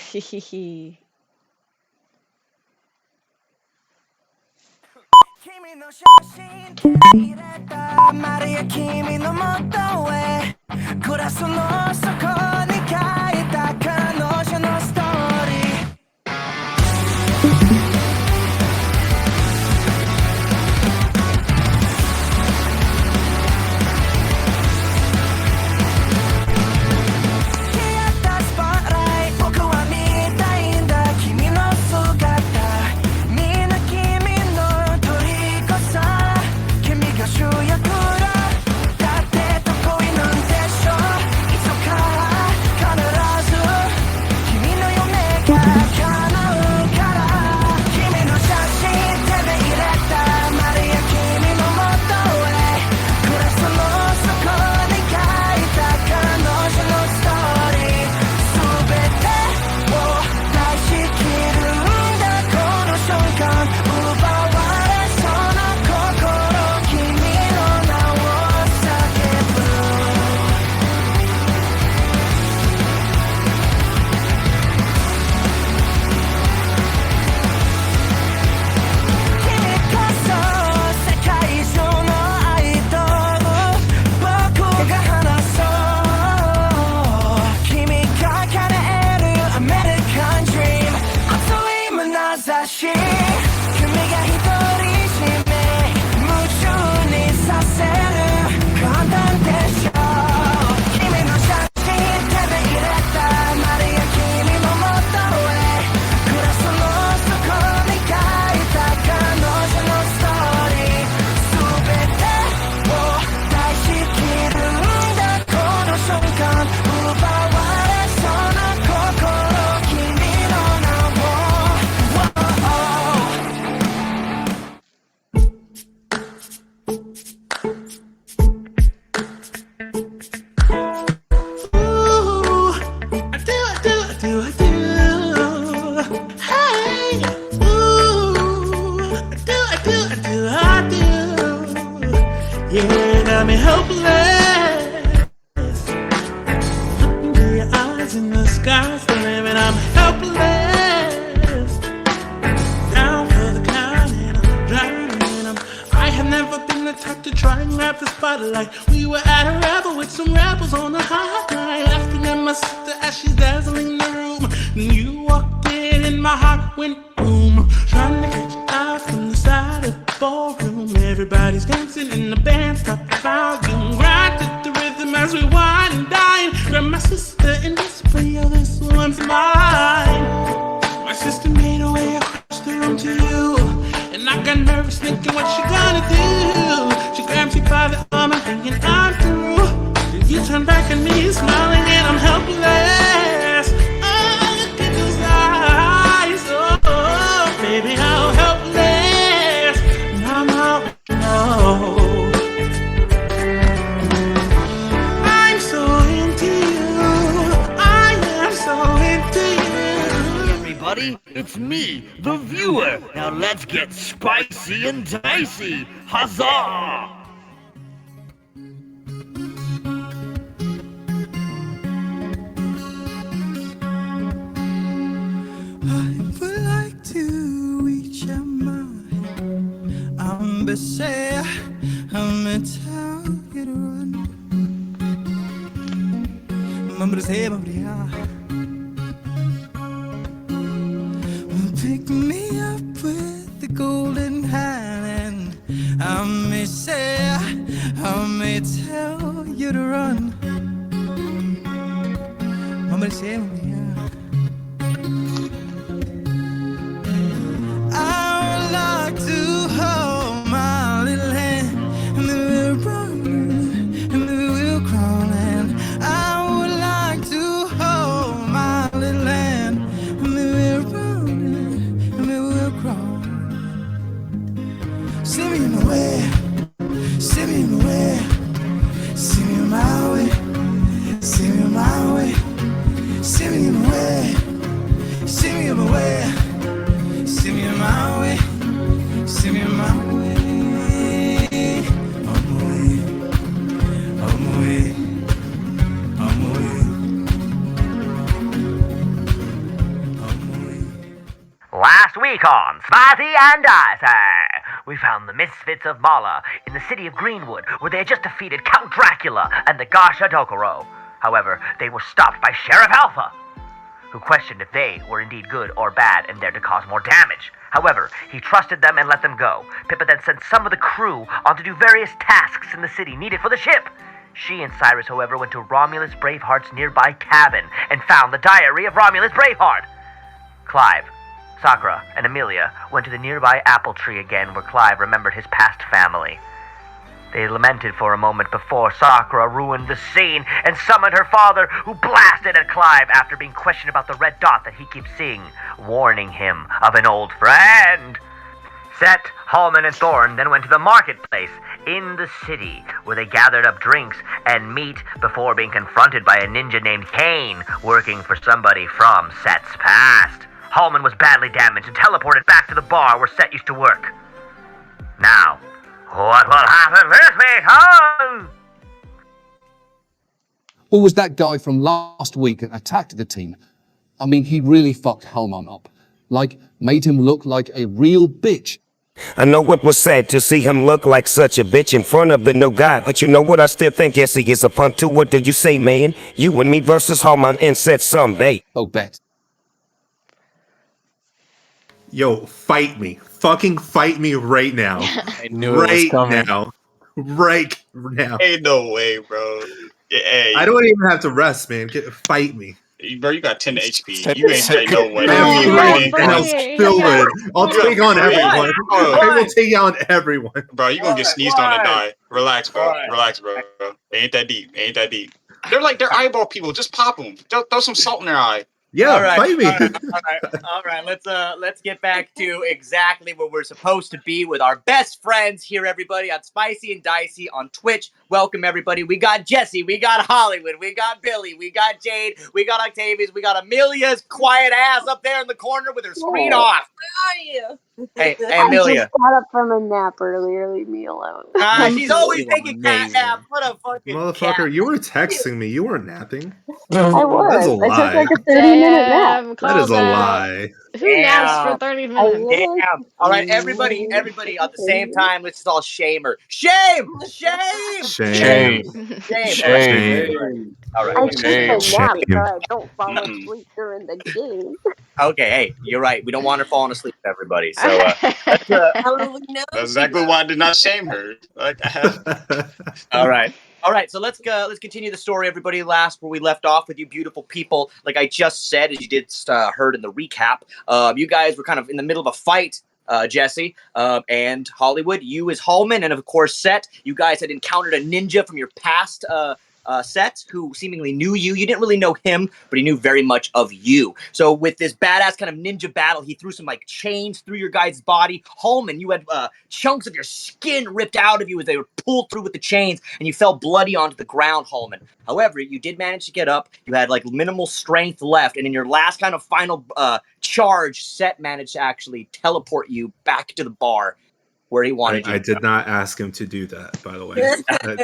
히히히. 君の写真手に入れたマリア君の元へグラスの底に書いた彼女のストーリー消えたスポットライト僕は見たいんだ君の姿みんな君の虜さ君が主役だだって得意なんでしょいつか必ず君の夢が叶うから君の写真手で入れたマリア君の元へグラスの底に書いた彼女のストーリー全てを出し切るんだこの瞬間奪われそうな心君の名を叫ぶ君こそ世界中のアイドル僕が話そう君が叶えるアメリカンドリーム熱い眼差し君が独り占め夢中にさせる簡単でしょ君の写真手で入れたマリア君の元へグラスの底に書いた彼女のストーリー全てを出し切るんだこの瞬間奪われそうな心君の名を Ooh, I do. Hey, ooh, I do. Yeah, got me helpless. Look into your eyes in the sky's the limit. I'm helpless. Down for the count and I'm drowning. I have never been the type to try and grab the spotlight. We were at a revel with some rebels on a hot night, laughing at my sister as she's dazzling the room. Then you walked in and my heart went boom, trying to catch your eye from the side of the ballroom. Everybody's dancing and the band stopped the volume. Right to the rhythm as we wine and dine. Grab my sister and whisper, yo, this one's mine. My sister made her way across the room to you, and I got nervous thinking what she gonna do. She grabs me by the arm and thinking I'm through. Then you turn back at me smiling and I'm helpless. Oh, look at those eyes. Oh, baby, how helpless. And I'm out, no. I'm so into you. I am so into you. Everybody, it's me, the viewer. Now let's get spicy and dicey. Huzzah! I would like to reach out my I'm say I'm gonna tell you to run. I'm gonna say pick me up with the golden hand, and I may say I may tell you to run. I'm gonna say I would like to hold my little hand, and then we'll run, and then we'll crawl, and I would like to hold my little hand, and then we'll run, and then we'll crawl. Send me my way, send me my way, send me my way, send me my way, send me Last week on Spicy and Dicey, we found the misfits of Mala in the city of Greenwood, where they had just defeated Count Dracula and the Gasha Dokoro. However, they were stopped by Sheriff Alpha, who questioned if they were indeed good or bad and there to cause more damage. However, he trusted them and let them go. Pippa then sent some of the crew on to do various tasks in the city needed for the ship. She and Cyrus, however, went to Romulus Braveheart's nearby cabin and found the diary of Romulus Braveheart. Clive, Sakura, and Amelia went to the nearby apple tree again, where Clive remembered his past family. They lamented for a moment before Sakura ruined the scene and summoned her father, who blasted at Clive after being questioned about the red dot that he keeps seeing, warning him of an old friend. Set, Hallman, and Thorn then went to the marketplace in the city, where they gathered up drinks and meat before being confronted by a ninja named Kane, working for somebody from Set's past. Hallman was badly damaged and teleported back to the bar where Set used to work. Now, what will happen this week, huh? Who was that guy from last week that attacked the team? I mean, he really fucked Hellman up. Like, made him look like a real bitch. I know it was sad to see him look like such a bitch in front of the new guy, but you know what? I still think yes, he is a punk too. What did you say, man? You and me versus Hallman and Set someday. Oh, bet. Yo, fight me. Fucking fight me right now. I knew it was coming. Right now. Ain't no way, bro. Hey, I don't even have to rest, man. Fight me. bro, you got 10 HP. Set- You ain't set- straight no way. Damn you, Ready? and I'll spill it. I'll take on everyone. I will take on everyone. Bro, you gonna get sneezed on and die. Relax, bro. Relax, bro. They ain't that deep. They ain't that deep. They're eyeball people. Just pop them. Throw some salt in their eye. Yeah, All right, fight me. all right. Let's get back to exactly where we're supposed to be with our best friends here, everybody, on Spicy and Dicey on Twitch. Welcome, everybody. We got Jesse, we got Hollywood, we got Billy, we got Jade, we got Octavius, we got Amelia's quiet ass up there in the corner with her screen off. Where are you? Hey, I Amelia. just got up from a nap earlier. Leave me alone. She's always taking cat naps. What a fucking Motherfucker, cat. you were texting me. You weren't napping. I was. That's a I took lie. like a 30-minute nap. That is a lie. Who naps for 30 minutes? Damn. All right, everybody at the same time, let's just all shame her. Shame! Shame! Shame. Shame. All right. I take a nap so Shame. I don't fall asleep during the game. Okay, hey, you're right. We don't want her falling asleep, everybody. So, How do we know? That's exactly why I did not shame her. Like, all right. All right, so let's continue the story, everybody. Last where we left off with you beautiful people. Like I just said, as you did heard in the recap, you guys were kind of in the middle of a fight, Jesse, and Hollywood. You as Hallman, and of course Set. You guys had encountered a ninja from your past Set, who seemingly knew you. You didn't really know him, but he knew very much of you. So with this badass kind of ninja battle, he threw some like chains through your guy's body. Hallman, you had chunks of your skin ripped out of you as they were pulled through with the chains, and you fell bloody onto the ground, Hallman. However, you did manage to get up. You had like minimal strength left, and in your last kind of final charge, Set managed to actually teleport you back to the bar where he wanted you. I did not ask him to do that, by the way.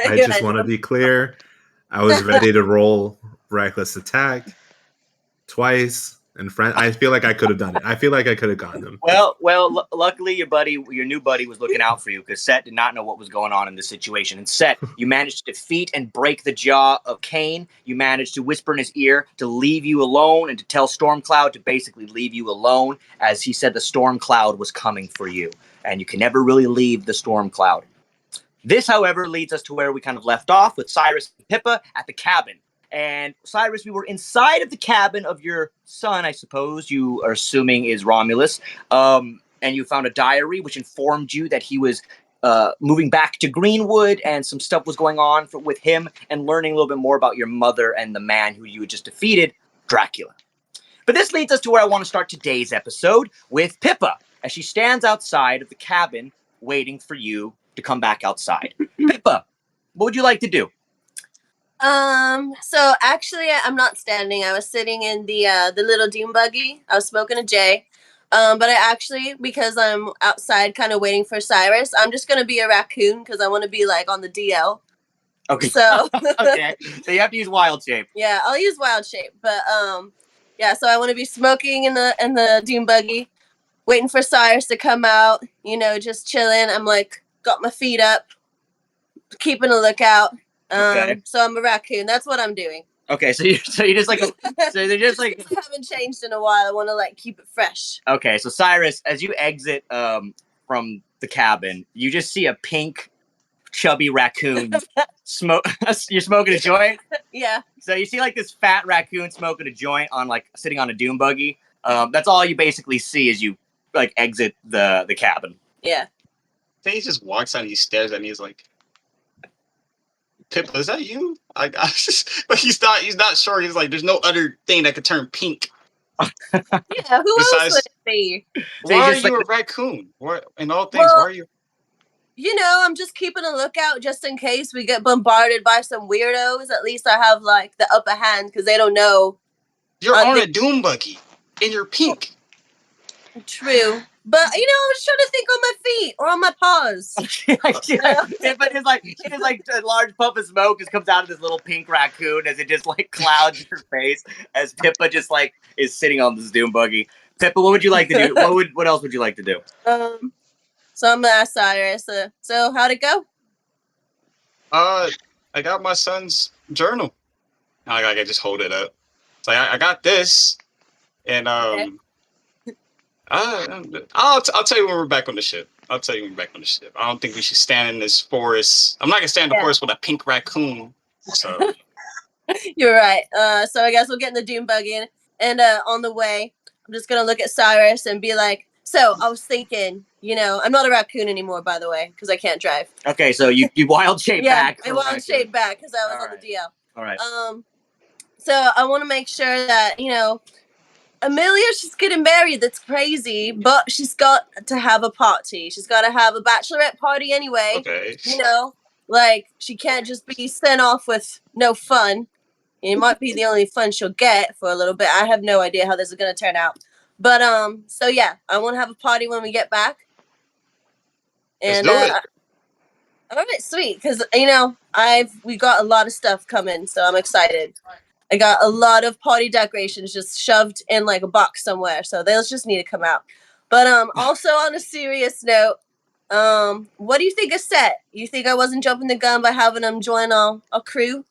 I just want to be clear. I was ready to roll reckless attack twice, and I feel like I could have done it. I feel like I could have gotten him. Well, luckily your new buddy was looking out for you, because Set did not know what was going on in this situation. And Set, you managed to defeat and break the jaw of Kane. You managed to whisper in his ear to leave you alone and to tell Stormcloud to basically leave you alone, as he said the Stormcloud was coming for you, and you can never really leave the Stormcloud. This, however, leads us to where we kind of left off with Cyrus and Pippa at the cabin. And Cyrus, we were inside of the cabin of your son, I suppose you are assuming is Romulus. And you found a diary which informed you that he was moving back to Greenwood, and some stuff was going on with him, and learning a little bit more about your mother and the man who you had just defeated, Dracula. But this leads us to where I want to start today's episode with Pippa, as she stands outside of the cabin waiting for you to come back outside. Pippa, what would you like to do? So actually I'm not standing. I was sitting in the little dune buggy. I was smoking a J. But I actually, because I'm outside kind of waiting for Cyrus, I'm just gonna be a raccoon because I want to be like on the DL. Okay. So Okay. So you have to use wild shape. yeah, I'll use wild shape. But yeah, so I want to be smoking in the dune buggy, waiting for Cyrus to come out. Just chilling. I'm like got my feet up, keeping a lookout. Okay. So I'm a raccoon. That's what I'm doing. Okay, so you're just like so they're just like I haven't changed in a while. I want to like keep it fresh. okay. So Cyrus, as you exit from the cabin, you just see a pink, chubby raccoon smoke. You're smoking a joint. Yeah. So you see like this fat raccoon smoking a joint on like sitting on a dune buggy. That's all you basically see as you like exit the cabin. Yeah. Then he just walks out and he stares at me. He's like, Pippa, is that you? But he's not sure. He's like, there's no other thing that could turn pink. Yeah, who else would it be? Why are you a raccoon? What in all things? Why are you? I'm just keeping a lookout just in case we get bombarded by some weirdos. At least I have like the upper hand because they don't know. You're on a doom buggy and you're pink. True. But I was trying to think on my feet or on my paws. But it's like a large puff of smoke just comes out of this little pink raccoon as it just like clouds your face as Pippa just like is sitting on this doom buggy. Pippa, what would you like to do? What else would you like to do? So I'm gonna ask Cyrus. So how'd it go? I got my son's journal. I just hold it up. It's like I got this, and Okay. I'll tell you when we're back on the ship. I don't think we should stand in this forest. I'm not gonna stand in the forest with a pink raccoon. So You're right. So I guess we'll get in the dune buggy, and on the way, I'm just gonna look at Cyrus and be like, "So I was thinking, I'm not a raccoon anymore, by the way, because I can't drive." Okay, so you wild shape back. I wild shape back because I was on the DL. All right. So I want to make sure that Amelia's just getting married. That's crazy, but she's got to have a party. She's got to have a bachelorette party anyway. Okay. Like she can't just be sent off with no fun. It might be the only fun she'll get for a little bit. I have no idea how this is gonna turn out. But so yeah, I want to have a party when we get back. And Let's do it. all right, sweet. Because we got a lot of stuff coming, so I'm excited. I got a lot of party decorations just shoved in like a box somewhere, so they'll just need to come out. But also on a serious note, what do you think of Set? You think I wasn't jumping the gun by having him join our crew?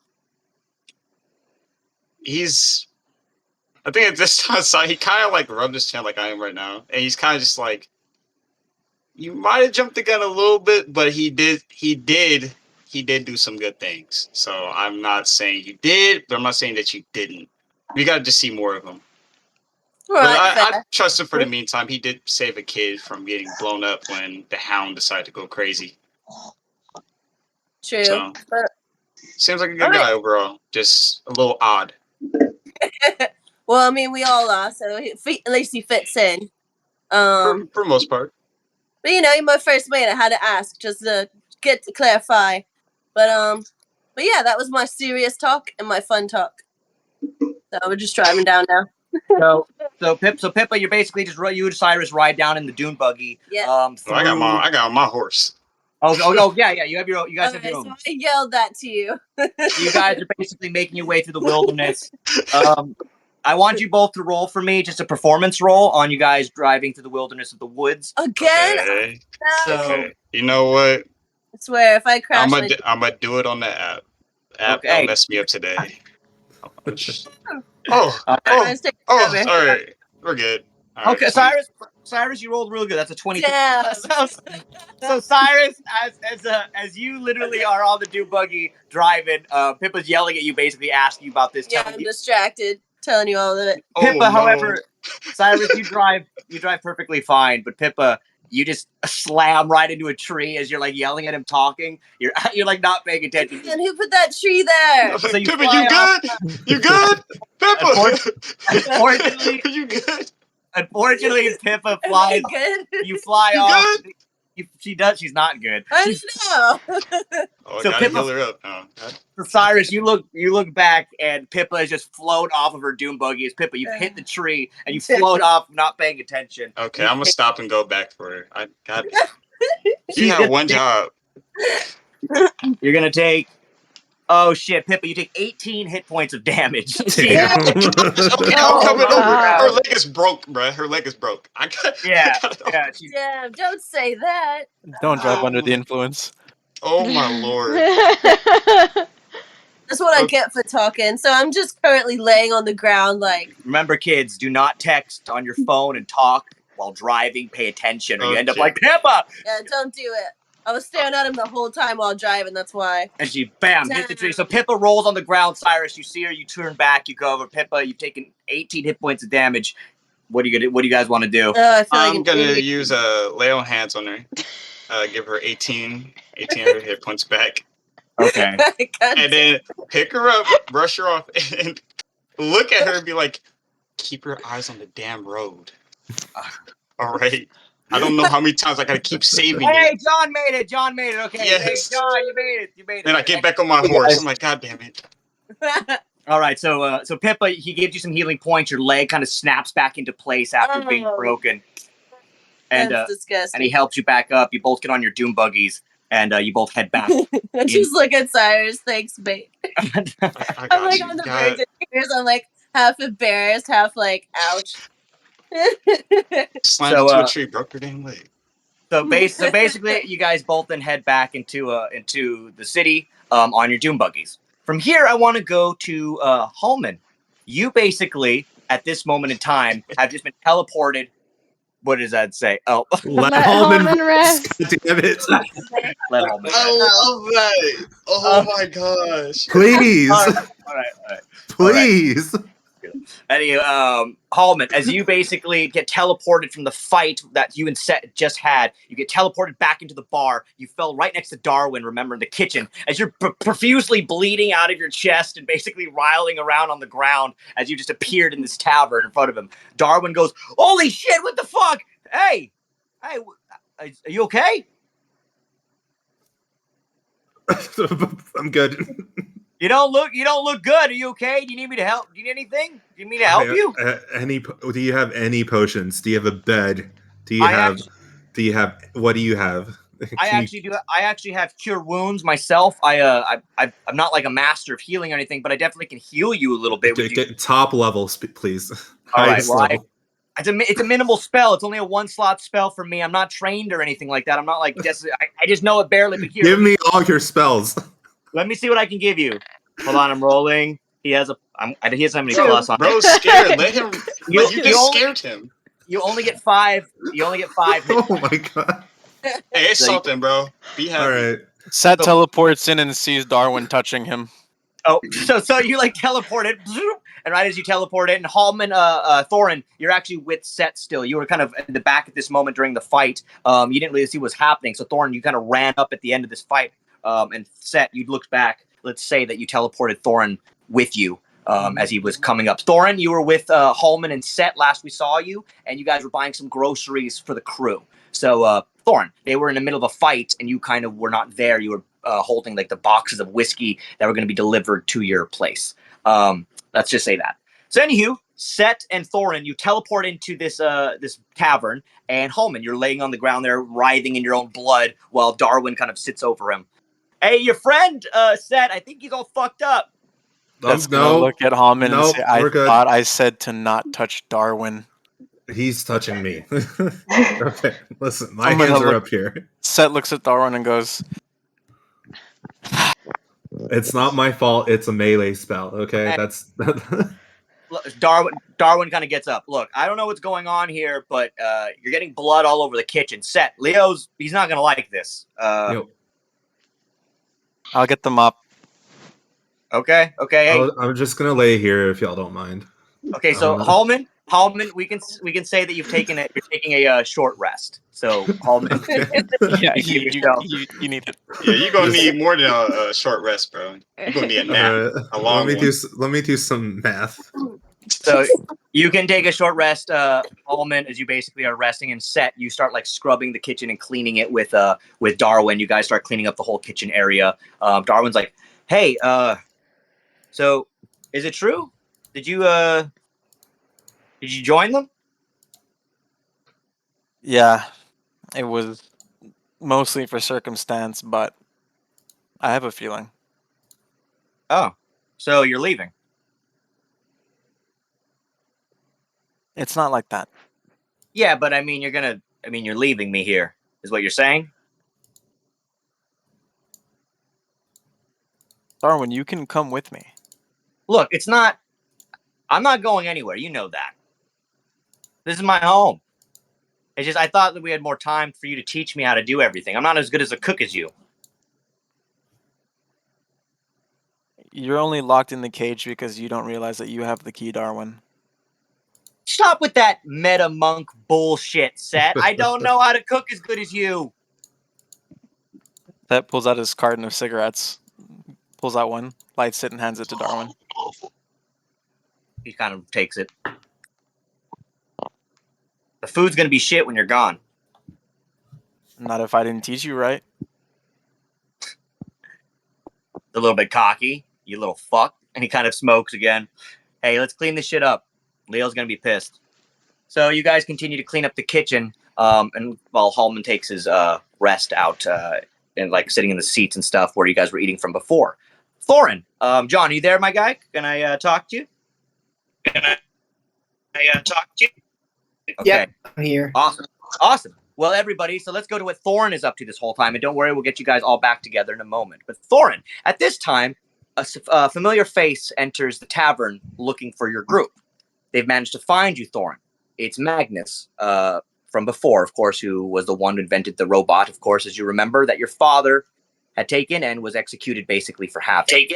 I think at this time he kind of like rubbed his chin like I am right now, and he's kind of just like, you might have jumped the gun a little bit, but he did do some good things. So I'm not saying you did, but I'm not saying that you didn't. We got to just see more of him. Right, but I trust him for the meantime. He did save a kid from getting blown up when the hound decided to go crazy. True. So, but seems like a good guy overall. Just a little odd. well, I mean, we all are, so at least he fits in. For the most part. But you're my first mate. I had to ask just to clarify. But yeah, that was my serious talk and my fun talk. So we're just driving down now. So Pippa, you're basically just you and Cyrus ride down in the dune buggy. Yeah. I got my horse. Oh yeah. You guys have your own. So I yelled that to you. You guys are basically making your way through the wilderness. I want you both to roll for me, just a performance roll on you guys driving through the wilderness of the woods. Again? Okay. No. Okay. You know what? I swear, if I crash, I'm gonna do it on the app. Okay. Don't mess me up today. All sorry. We're good. All okay, right, Cyrus, you rolled really good. That's a 20. Yeah. So Cyrus, as you literally are on the dune buggy driving, Pippa's yelling at you, basically asking you about this. Yeah, I'm distracted, telling you all of it. Pippa, however, Cyrus, you drive perfectly fine, but Pippa, you just slam right into a tree as you're like yelling at him, talking. You're like not paying attention. And who put that tree there? So you Pippa, you good? You good? Pippa, unfortunately, you good? Unfortunately, Pippa flies. Good. You fly You off. good? She does. She's not good. I know. Oh, I So gotta Pippa- heal her up. Oh, So Cyrus, you look back, and Pippa has just flown off of her dune buggy. As Pippa, you've hit the tree, and you float off, not paying attention. okay, I'm gonna stop and go back for her. I got. You have one job. You're gonna take Oh shit, Pippa, you take 18 hit points of damage. Damn. Okay, I'm Oh, coming over. Her God. leg is broke, bruh. Her leg is broke. Yeah, I got yeah. She, Damn, don't say that. Don't drive under the influence. Oh my lord. That's what I Okay. get for talking. So I'm just currently laying on the ground, like, remember, kids, do not text on your phone and talk while driving. Pay attention, or you end up Okay. like Pippa. yeah, don't do it. I was staring at him the whole time while driving. That's why. And she, bam, hit the tree. So Pippa rolls on the ground. Cyrus, you see her. You turn back. You go over. Pippa, you've taken 18 hit points of damage. What do you guys want to do? I feel like I'm an gonna idiot. use lay on hands on her. Give her 1800 hit points back. Okay. And then pick her up, brush her off, and look at her and be like, keep your eyes on the damn road. All right. I don't know how many times I gotta keep saving Hey, it. John made it. John made it. Okay. Yes. Hey, John, you made it. You made it. Then I get back on my horse. I'm like, God damn it. All right. So Pippa, he gives you some healing points. Your leg kind of snaps back into place after being broken. And That's disgusting. and he helps you back up. You both get on your doom buggies, and you both head back. I just look at Cyrus. Thanks, babe. I'm like on the verge of tears. I'm like half embarrassed, half like, ouch. Slammed into a tree, broke her damn leg. So basically, you guys both then head back into the city on your doom buggies. From here, I want to go to Holman. You basically, at this moment in time, have just been teleported. What does that say? Oh, Let Holman rest. Damn it. Let Holman rest. I love that. Oh my gosh. Please. All right. Please. Anyway, Hallman, as you basically get teleported from the fight that you and Set just had, you get teleported back into the bar. You fell right next to Darwin, remember, in the kitchen. As you're profusely bleeding out of your chest and basically riling around on the ground as you just appeared in this tavern in front of him. Darwin goes, holy shit, what the fuck? Hey, are you okay? I'm good. You don't look good. Are you okay? Do you need me to help? Do you need anything? Do you need me to help you? Do you have any potions? Do you have a bed? Do you have what do you have? I actually have cure wounds myself. I'm not like a master of healing or anything, but I definitely can heal you a little bit. Get top level, please. All right, Highest well, level. it's a minimal spell. It's only a 1-slot spell for me. I'm not trained or anything like that. I'm not like I just know it barely. But here, Give me all your spells. Let me see what I can give you. Hold on, I'm rolling. He doesn't have any plus on. Bro's scared. Let him. You just scared him. You only get 5. You only get 5. Oh my god. Hey, it's something, bro. Be happy. All right. Set teleports in and sees Darwin touching him. Oh, so you like teleported, and right as you teleport in, Hallman, Thorin, you're actually with Set still. You were kind of in the back at this moment during the fight. You didn't really see what was happening. So Thorin, you kind of ran up at the end of this fight, and Set, you looked back. Let's say that you teleported Thorin with you as he was coming up. Thorin, you were with Hallman and Set last we saw you, and you guys were buying some groceries for the crew. So Thorin, they were in the middle of a fight, and you kind of were not there. You were holding like the boxes of whiskey that were going to be delivered to your place. Let's just say that. So anywho, Set and Thorin, you teleport into this tavern, and Hallman, you're laying on the ground there, writhing in your own blood, while Darwin kind of sits over him. Hey, your friend, Set, I think he's all fucked up. Let's look at Hallman and say, I we're good. thought I said to not touch Darwin. He's touching me. Okay, listen, my I'm gonna hands are look- up here. Set looks at Darwin and goes, It's not my fault. It's a melee spell. Okay, Hey. that's. Look, Darwin kind of gets up. Look, I don't know what's going on here, but you're getting blood all over the kitchen. Set, he's not going to like this. Yo, I'll get them up. Okay. Hey. I'm just gonna lay here if y'all don't mind. Okay, so Hallman, we can say that you're taking a short rest. So Hallman, Yeah, you you need it. Yeah, you're gonna need more than a short rest, bro. You're gonna need a nap, a long one. Let me do some math. So you can take a short rest, Hallman, as you basically are resting, and Set, you start like scrubbing the kitchen and cleaning it with Darwin. You guys start cleaning up the whole kitchen area. Darwin's like, hey, so is it true? Did you join them? Yeah, it was mostly for circumstance, but I have a feeling. Oh, so you're leaving? It's not like that. Yeah, but I mean, you're leaving me here, is what you're saying? Darwin, you can come with me. Look, I'm not going anywhere. You know that. This is my home. It's just I thought that we had more time for you to teach me how to do everything. I'm not as good as a cook as you. You're only locked in the cage because you don't realize that you have the key, Darwin. Stop with that meta monk bullshit, Set. I don't know how to cook as good as you. That pulls out his carton of cigarettes, pulls out one, lights it, and hands it to Darwin. He kind of takes it. The food's gonna be shit when you're gone. Not if I didn't teach you right. A little bit cocky, you little fuck. And he kind of smokes again. Hey, let's clean this shit up. Leo's gonna be pissed. So you guys continue to clean up the kitchen, and while Hallman takes his rest out and like sitting in the seats and stuff where you guys were eating from before. Thorin, John, are you there, my guy? Can I talk to you? Can I talk to you? Okay. Yep, I'm here. Awesome. Well, everybody, so let's go to what Thorin is up to this whole time. And don't worry, we'll get you guys all back together in a moment. But Thorin, at this time, a familiar face enters the tavern looking for your group. They've managed to find you, Thorin. It's Magnus, from before, of course, who was the one who invented the robot, of course, as you remember, that your father had taken and was executed basically for having.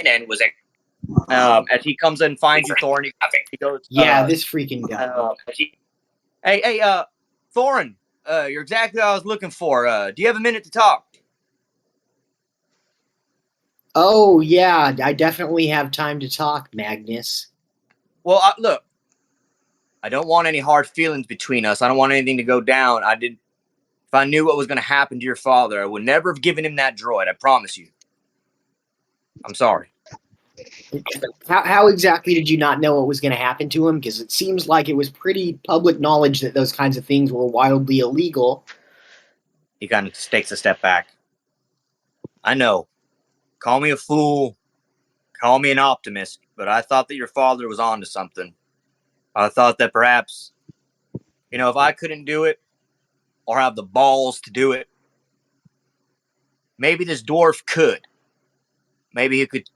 As he comes in and finds you, Thorin, he goes, Yeah, this freaking guy. Hey, Thorin, you're exactly what I was looking for. Do you have a minute to talk? Oh, yeah, I definitely have time to talk, Magnus. Well, look, I don't want any hard feelings between us. I don't want anything to go down. If I knew what was going to happen to your father, I would never have given him that droid. I promise you. I'm sorry. How exactly did you not know what was going to happen to him? Because it seems like it was pretty public knowledge that those kinds of things were wildly illegal. He kind of takes a step back. I know. Call me a fool. Call me an optimist. But I thought that your father was onto something. I thought that perhaps, if I couldn't do it or have the balls to do it, maybe this dwarf could. Maybe he could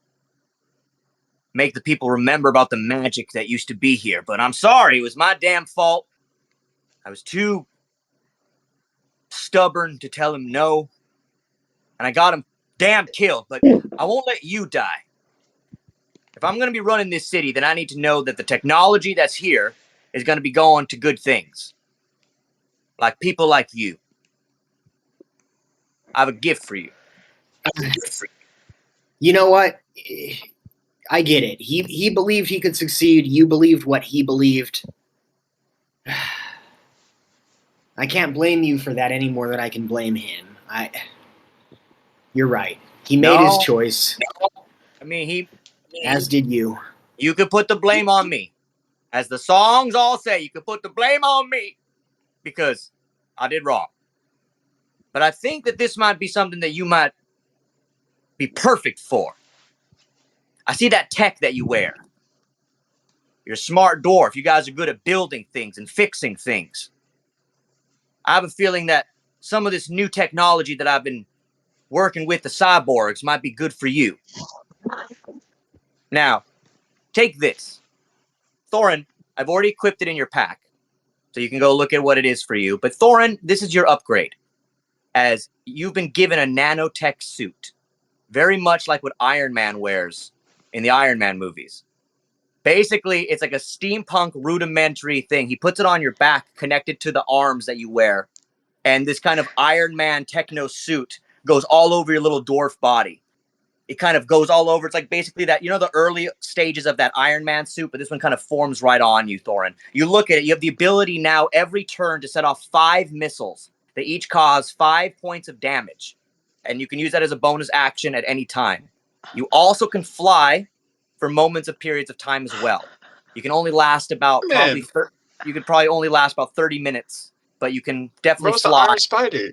make the people remember about the magic that used to be here. But I'm sorry, it was my damn fault. I was too stubborn to tell him no. And I got him damn killed, but I won't let you die. If I'm going to be running this city, then I need to know that the technology that's here is going to be going to good things. Like people like you. I have a gift for you. You know what? I get it. He believed he could succeed. You believed what he believed. I can't blame you for that any more than I can blame him. You're right. He made his choice. I mean, as did you. You could put the blame on me. As the songs all say, you could put the blame on me. Because I did wrong. But I think that this might be something that you might be perfect for. I see that tech that you wear. You're a smart dwarf. You guys are good at building things and fixing things. I have a feeling that some of this new technology that I've been working with the cyborgs might be good for you. Now, take this. Thorin, I've already equipped it in your pack. So you can go look at what it is for you. But Thorin, this is your upgrade. As you've been given a nanotech suit. Very much like what Iron Man wears in the Iron Man movies. Basically, it's like a steampunk rudimentary thing. He puts it on your back, connected to the arms that you wear. And this kind of Iron Man techno suit goes all over your little dwarf body. It kind of goes all over. It's like basically that, the early stages of that Iron Man suit, but this one kind of forms right on you, Thorin. You look at it, you have the ability now every turn to set off 5 missiles. They each cause 5 points of damage. And you can use that as a bonus action at any time. You also can fly for moments of periods of time as well. You can only last about you could probably only last about 30 minutes, but you can definitely fly. Iron Spider.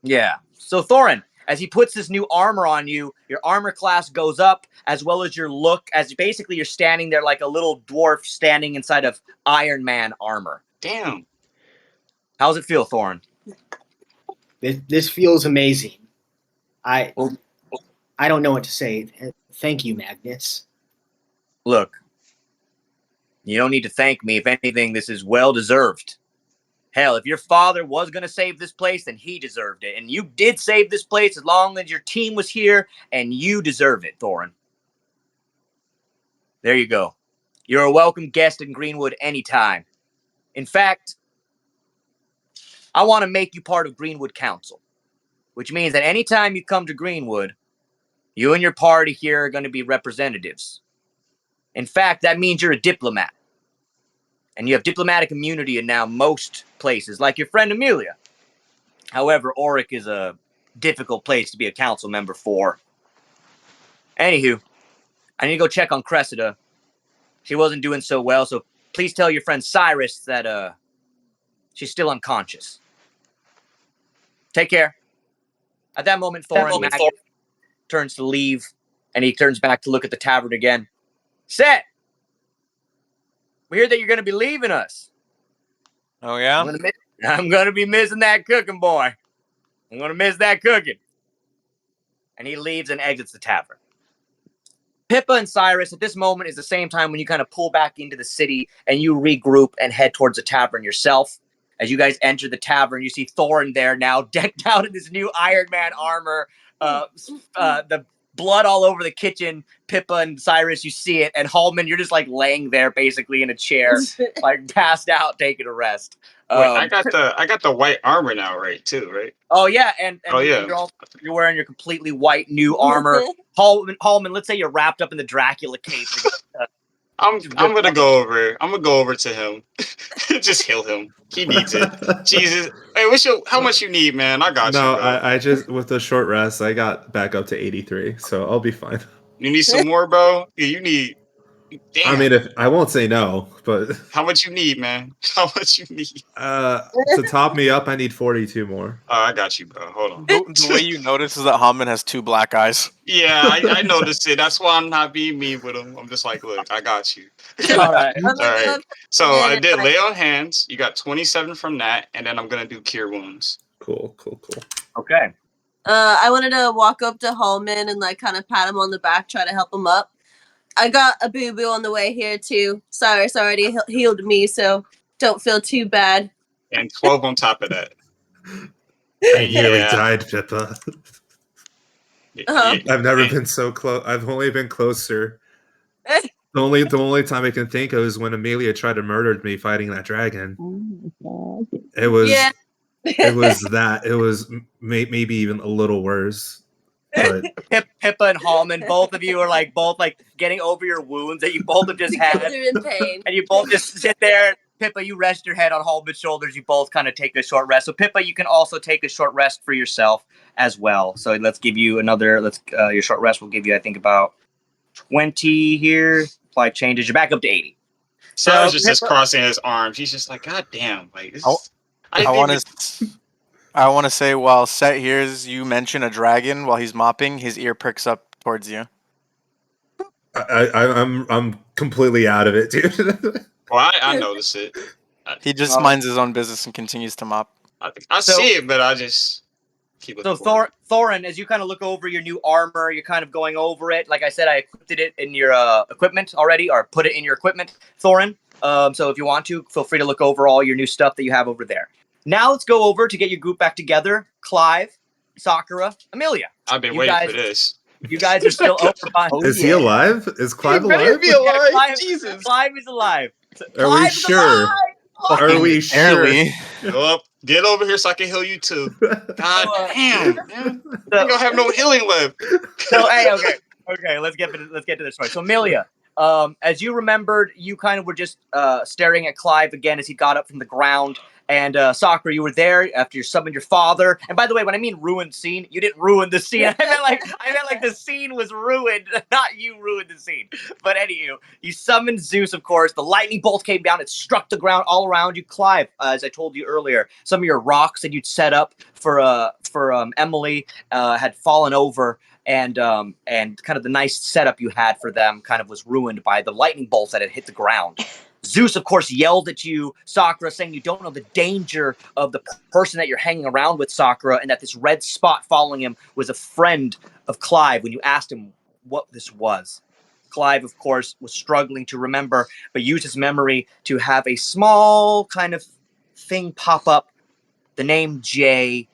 Yeah. So Thorin, As he puts this new armor on you, your armor class goes up, as well as your look, as basically you're standing there like a little dwarf standing inside of Iron Man armor. Damn. How's it feel, Thorin? This feels amazing. I don't know what to say. Thank you, Magnus. Look, you don't need to thank me. If anything, this is well deserved. Hell, if your father was going to save this place, then he deserved it. And you did save this place as long as your team was here, and you deserve it, Thorin. There you go. You're a welcome guest in Greenwood anytime. In fact, I want to make you part of Greenwood Council, which means that anytime you come to Greenwood, you and your party here are going to be representatives. In fact, that means you're a diplomat. And you have diplomatic immunity in now most places, like your friend Amelia. However, Auric is a difficult place to be a council member for. Anywho, I need to go check on Cressida. She wasn't doing so well, so please tell your friend Cyrus that she's still unconscious. Take care. At that moment, Thorin turns to leave, and he turns back to look at the tavern again. Set! We hear that you're going to be leaving us. Oh, yeah? I'm going to be missing that cooking, boy. I'm going to miss that cooking. And he leaves and exits the tavern. Pippa and Cyrus, at this moment, is the same time when you kind of pull back into the city and you regroup and head towards the tavern yourself. As you guys enter the tavern, you see Thorin there now, decked out in this new Iron Man armor. The blood all over the kitchen. Pippa and Cyrus, you see it. And Hallman, you're just like laying there basically in a chair, like passed out, taking a rest. Wait, I got the white armor now, right? Too, right? Oh yeah, and yeah. You're wearing your completely white new armor. Hallman, let's say you're wrapped up in the Dracula cape. I'm gonna go over. I'm gonna go over to him. Just heal him. He needs it. Jesus. Hey, how much you need, man? I got you, bro. I just with the short rest, I got back up to 83, so I'll be fine. You need some more, bro? Yeah, you need. Damn. I mean, if I won't say no, but how much you need, man? How much you need? To top me up, I need 42 more. Oh, I got you, bro. Hold on. The way you notice is that Hallman has 2 black eyes. Yeah, I noticed it. That's why I'm not being mean with him. I'm just like, look, I got you. All right. All right. So I did lay on hands. You got 27 from that, and then I'm gonna do cure wounds. Cool. Okay. I wanted to walk up to Hallman and like kind of pat him on the back, try to help him up. I got a boo-boo on the way here too. Cyrus already healed me, so don't feel too bad. And 12 on top of that. I nearly died, Pippa. I've never been so close. I've only been closer. The only time I can think of is when Amelia tried to murder me fighting that dragon. It was it was maybe even a little worse. But Pippa and Hallman, both of you are both getting over your wounds that you both have just had. They're in pain. And you both just sit there. Pippa, you rest your head on Hallman's shoulders. You both kind of take a short rest. So Pippa, you can also take a short rest for yourself as well. So let's give you another. Your short rest will give you, I think, about 20 here. Apply changes. You're back up to 80. Sarah's just crossing his arms. He's just like, God damn! Like this. I want to say while Set hears you mention a dragon while he's mopping, his ear pricks up towards you. I'm completely out of it, dude. Well, I notice it. He just minds his own business and continues to mop. I see it, but I just keep it. So Thorin, as you kind of look over your new armor, you're kind of going over it. Like I said, I equipped it in your equipment already, or put it in your equipment, Thorin. So if you want to, feel free to look over all your new stuff that you have over there. Now let's go over to get your group back together. Clive, Sakura, Amelia. I've been waiting for this. You guys are still over by. Is he alive? Is Clive alive? Better be alive. Clive, Jesus. Clive is alive. Are we sure? Are we sure? Get over here so I can heal you too. God damn, man. You don't have no healing left. So hey, okay, let's get to this point. So Amelia, As you remembered, you kind of were just staring at Clive again as he got up from the ground. And Sakura, you were there after you summoned your father. And by the way, when I mean ruined scene, you didn't ruin the scene. I meant like the scene was ruined, not you ruined the scene. But anywho, you summoned Zeus, of course. The lightning bolt came down. It struck the ground all around you. Clive, as I told you earlier, some of your rocks that you'd set up for Emily had fallen over. And kind of the nice setup you had for them kind of was ruined by the lightning bolts that had hit the ground. Zeus, of course, yelled at you, Sakura, saying you don't know the danger of the person that you're hanging around with, Sakura, and that this red spot following him was a friend of Clive when you asked him what this was. Clive, of course, was struggling to remember, but used his memory to have a small kind of thing pop up, the name J,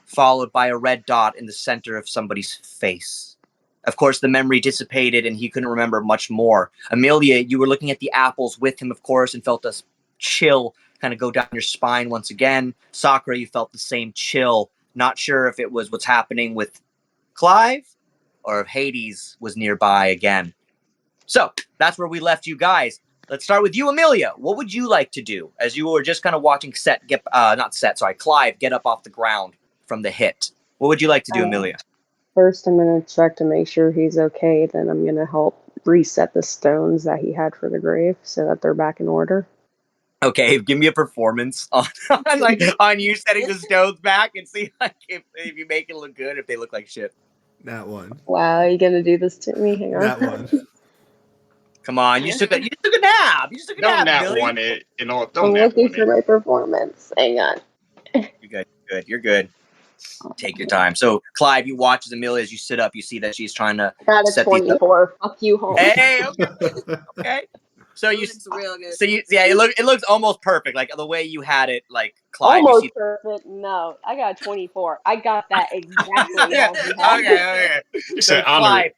followed by a red dot in the center of somebody's face. Of course, the memory dissipated and he couldn't remember much more. Amelia, you were looking at the apples with him, of course, and felt a chill kind of go down your spine once again. Sakura, you felt the same chill. Not sure if it was what's happening with Clive or if Hades was nearby again. So that's where we left you guys. Let's start with you, Amelia. What would you like to do as you were just kind of watching Clive get up off the ground from the hit? What would you like to do, Amelia? First, I'm going to check to make sure he's okay. Then I'm going to help reset the stones that he had for the grave so that they're back in order. Okay, give me a performance on you setting the stones back and see like if you make it look good, if they look like shit. That one. Wow, are you going to do this to me? Hang on. That one. Come on, you just took a nap. You just took a Don't nap, nat Billy. one it. You know, I'm don't nat looking one for it. my performance. Hang on. You're good. Take your time. So, Clive, you watch as Amelia as you sit up. You see that she's trying to Got a set 24. Fuck you, home. Hey, okay. So It looks real good. It looks almost perfect, like the way you had it, like Clive. Almost you see, perfect. No, I got 24. I got that exactly how he had it. okay. You So said honor.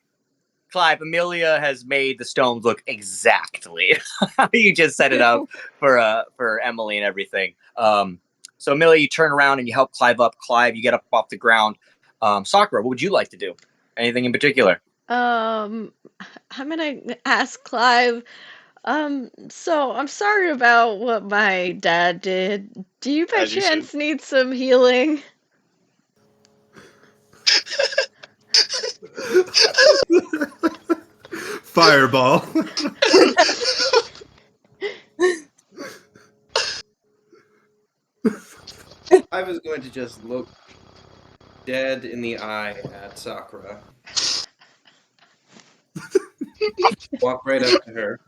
Clive, Amelia has made the stones look exactly how you just set it up for Emily and everything. So Amelia, you turn around and you help Clive up. Clive, you get up off the ground. Sakura, what would you like to do? Anything in particular? I'm gonna ask Clive. So I'm sorry about what my dad did. Do you by As you chance need some healing? Fireball. I was going to just look dead in the eye at Sakura. Walk right up to her.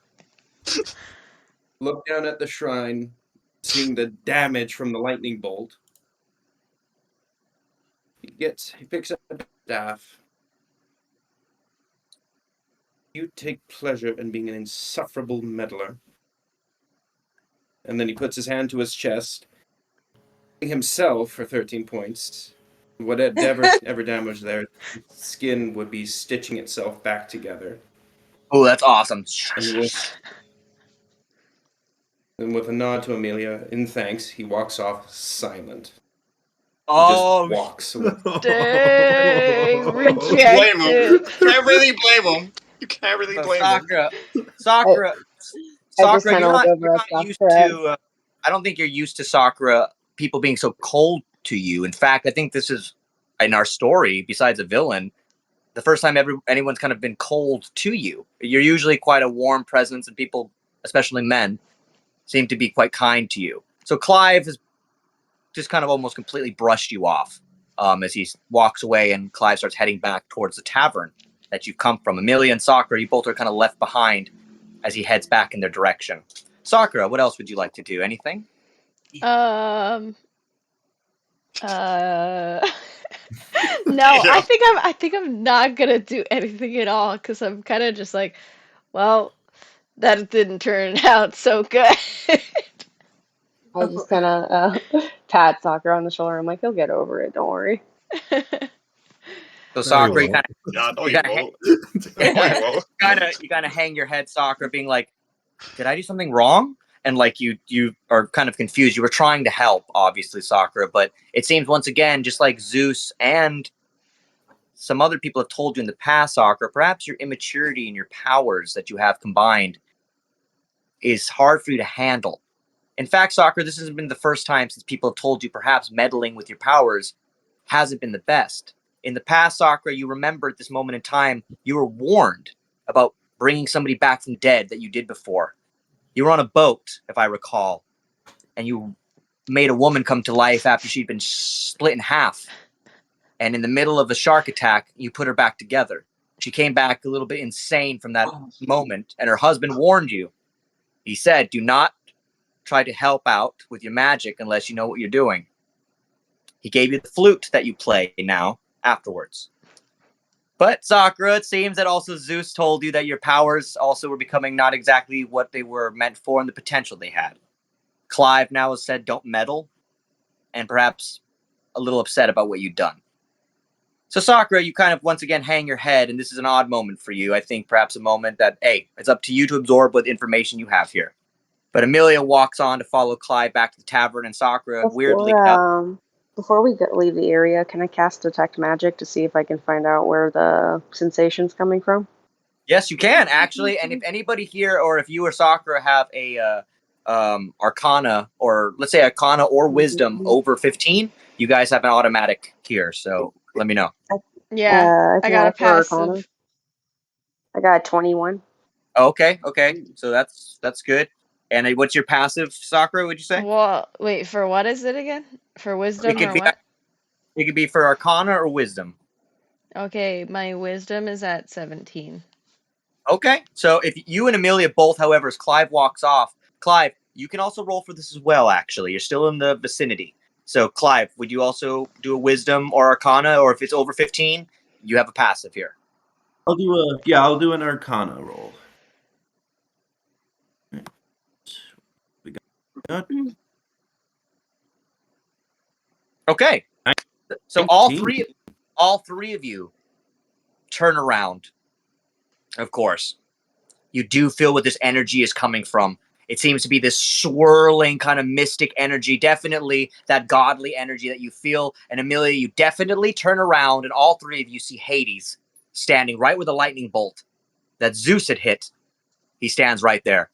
Look down at the shrine, seeing the damage from the lightning bolt. He picks up a staff. You take pleasure in being an insufferable meddler. And then he puts his hand to his chest, himself for 13 points. Whatever ever damage there, skin would be stitching itself back together. Oh, that's awesome. And with a nod to Amelia, in thanks, he walks off silent. Oh, just walks away. Dang, Blame him. rejected. Can't really blame him. You can't really blame him. Sakura, I just you're kinda look not over at used Sakura. to. I don't think you're used to Sakura people being so cold to you. In fact, I think this is in our story. Besides a villain, the first time anyone's kind of been cold to you. You're usually quite a warm presence, and people, especially men, seem to be quite kind to you. So Clive has just kind of almost completely brushed you off as he walks away, and Clive starts heading back towards the tavern that you've come from. Amelia and Sakura, you both are kind of left behind as he heads back in their direction. Sakura, what else would you like to do? Anything? No, Yeah. I think I'm not gonna do anything at all because I'm kind of just like, well, that didn't turn out so good. I just kind of pat Sakura on the shoulder. I'm like, he'll get over it. Don't worry. So Sakura, you kind of hang your head, Sakura, being like, "Did I do something wrong?" And like you are kind of confused. You were trying to help, obviously, Sakura, but it seems once again, just like Zeus and some other people have told you in the past, Sakura, perhaps your immaturity and your powers that you have combined is hard for you to handle. In fact, Sakura, this hasn't been the first time since people have told you perhaps meddling with your powers hasn't been the best. In the past, Sakura, you remember at this moment in time, you were warned about bringing somebody back from dead that you did before. You were on a boat, if I recall, and you made a woman come to life after she'd been split in half. And in the middle of the shark attack, you put her back together. She came back a little bit insane from that moment, and her husband warned you. He said, do not try to help out with your magic unless you know what you're doing. He gave you the flute that you play now afterwards. But Sakura, it seems that also Zeus told you that your powers also were becoming not exactly what they were meant for and the potential they had. Clive now has said don't meddle, and perhaps a little upset about what you've done. So Sakura, you kind of once again hang your head, and this is an odd moment for you. I think perhaps a moment that, hey, it's up to you to absorb what information you have here. But Amelia walks on to follow Clive back to the tavern, and Sakura weirdly Before we leave the area, can I cast Detect Magic to see if I can find out where the sensation's coming from? Yes, you can actually. And if anybody here, or if you or Sakura have a Arcana, or let's say Arcana or Wisdom over 15, you guys have an automatic here. So let me know. Yeah, I got a Arcana. passive. I got 21. Okay, so that's good. And what's your passive, Sakura? Would you say? Well, wait, for what is it again? For It wisdom could or be. what? It could be for Arcana or Wisdom. Okay, my wisdom is at 17. Okay, so if you and Amelia both, however, as Clive walks off, Clive, you can also roll for this as well. Actually, you're still in the vicinity. So, Clive, would you also do a Wisdom or Arcana, or if it's over 15, you have a passive here? I'll do an Arcana roll. We got Okay, so 19. all three of you turn around. Of course, you do feel what this energy is coming from. It seems to be this swirling kind of mystic energy, definitely that godly energy that you feel. And Amelia, you definitely turn around, and all three of you see Hades standing right where the lightning bolt that Zeus had hit. He stands right there.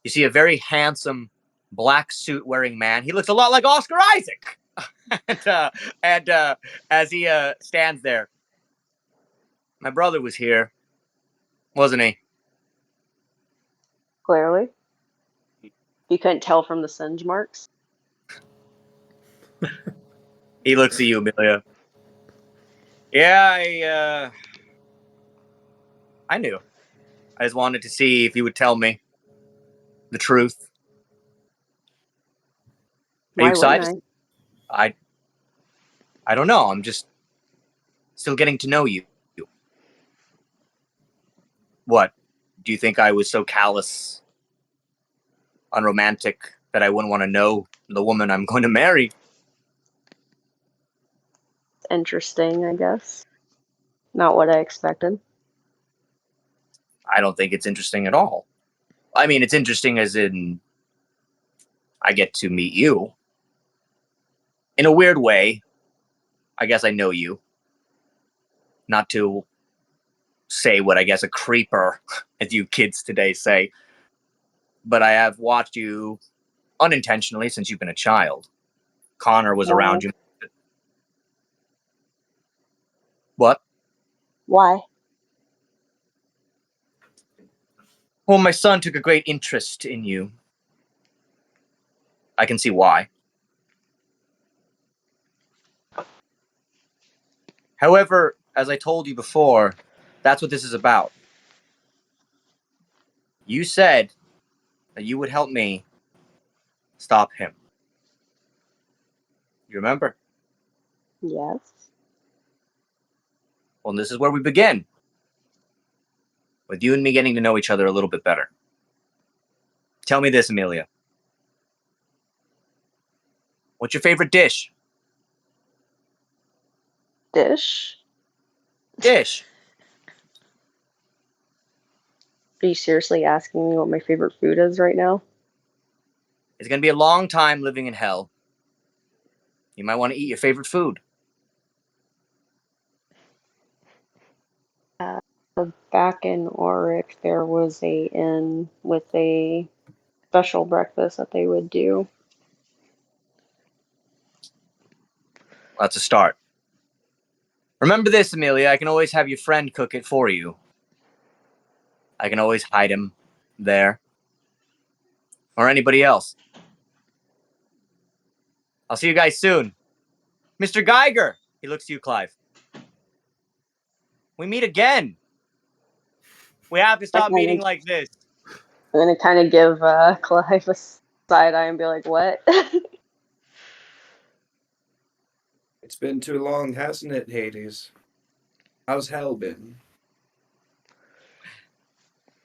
You see a very handsome black suit wearing man. He looks a lot like Oscar Isaac. and as he stands there, my brother was here, wasn't he? Clearly. You couldn't tell from the singe marks? He looks at you, Amelia. Yeah, I knew. I just wanted to see if you would tell me the truth. Are you Why wouldn't excited? I? I don't know. I'm just still getting to know you. What? Do you think I was so callous, unromantic, that I wouldn't want to know the woman I'm going to marry? Interesting, I guess. Not what I expected. I don't think it's interesting at all. I mean, it's interesting as in I get to meet you. In a weird way, I guess I know you. Not to say what I guess a creeper, as you kids today say, but I have watched you unintentionally since you've been a child. Connor was Why? around you. What? Why? Well, my son took a great interest in you. I can see why. However, as I told you before, that's what this is about. You said that you would help me stop him. You remember? Yes. Well, this is where we begin. With you and me getting to know each other a little bit better. Tell me this, Amelia. What's your favorite dish? Dish? Dish. Are you seriously asking me what my favorite food is right now? It's going to be a long time living in hell. You might want to eat your favorite food. Back in Auric, there was a inn with a special breakfast that they would do. That's a start. Remember this, Amelia. I can always have your friend cook it for you. I can always hide him there. Or anybody else. I'll see you guys soon. Mr. Geiger! He looks to you, Clive. We meet again. We have to stop meeting like this. I'm gonna kind of give Clive a side eye and be like, "What?" It's been too long, hasn't it, Hades? How's hell been?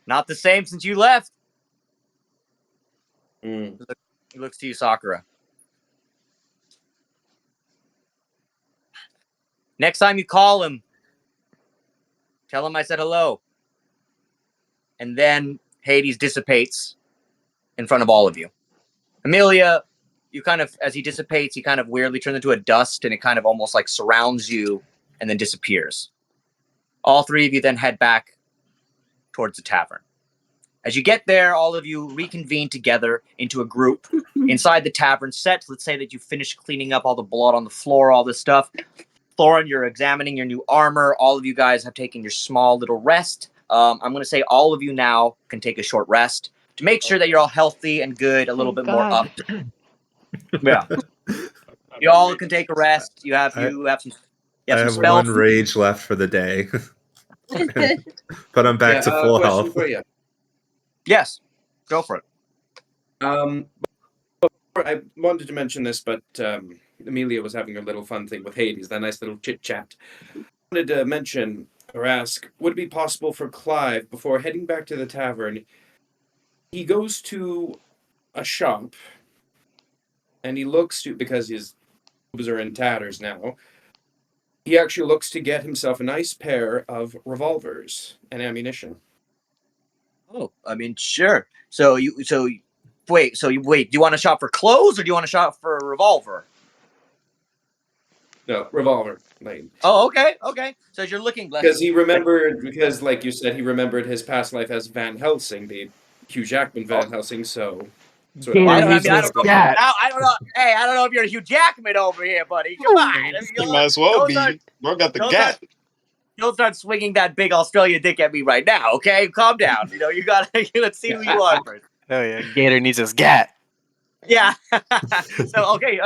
Not the same since you left. Mm. He looks to you, Sakura. Next time you call him, tell him I said hello. And then Hades dissipates in front of all of you. Amelia, you kind of, as he dissipates, he kind of weirdly turns into a dust and it kind of almost like surrounds you and then disappears. All three of you then head back towards the tavern. As you get there, all of you reconvene together into a group inside the tavern set. Let's say that you finished cleaning up all the blood on the floor, all this stuff. Thorin, you're examining your new armor. All of you guys have taken your small little rest. I'm going to say all of you now can take a short rest to make sure that you're all healthy and good, a little bit more up. Yeah. You all can take a rest. You have some. I have one rage left for the day. But I'm back to full question health. for you. Yes, go for it. I wanted to mention this, but Amelia was having her little fun thing with Hades, that nice little chit chat. I wanted to mention or ask, would it be possible for Clive, before heading back to the tavern, he goes to a shop and he looks to, because his robes are in tatters now, he actually looks to get himself a nice pair of revolvers and ammunition. Oh, I mean, sure. So wait. Do you want to shop for clothes or do you want to shop for a revolver? No, revolver. Oh, okay. So as you're looking, because he remembered, because like you said, he remembered his past life as Van Helsing, the Hugh Jackman Van Helsing. So I don't know. Hey, I don't know if you're Hugh Jackman over here, buddy. Come on. You might as well be. Bro got the gap. Don't start swinging that big Australian dick at me right now, okay? Calm down. You gotta let's see who you are first. Oh yeah, Gator needs his gat. Yeah. So okay,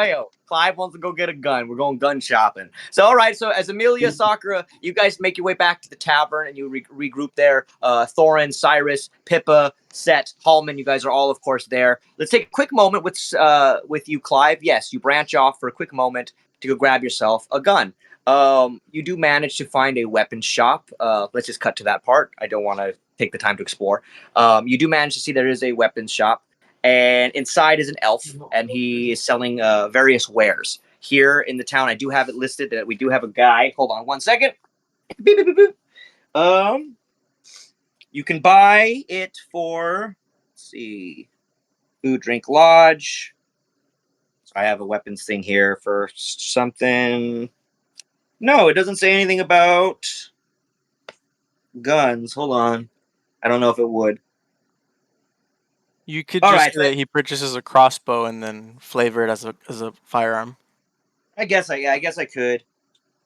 Clive wants to go get a gun. We're going gun shopping. So all right. So as Amelia, Sakura, you guys make your way back to the tavern and you regroup there. Thorin, Cyrus, Pippa, Set, Hallman. You guys are all, of course, there. Let's take a quick moment with you, Clive. Yes, you branch off for a quick moment to go grab yourself a gun. You do manage to find a weapons shop. Let's just cut to that part. I don't want to take the time to explore. You do manage to see there is a weapons shop. And inside is an elf, and he is selling various wares. Here in the town, I do have it listed that we do have a guy. Hold on 1 second. Beep, beep, beep, beep. You can buy it for, let's see, food, drink, lodge. So I have a weapons thing here for something. No, it doesn't say anything about guns. Hold on. I don't know if it would. You could All just right, say he purchases a crossbow and then flavor it as a firearm. I guess I could.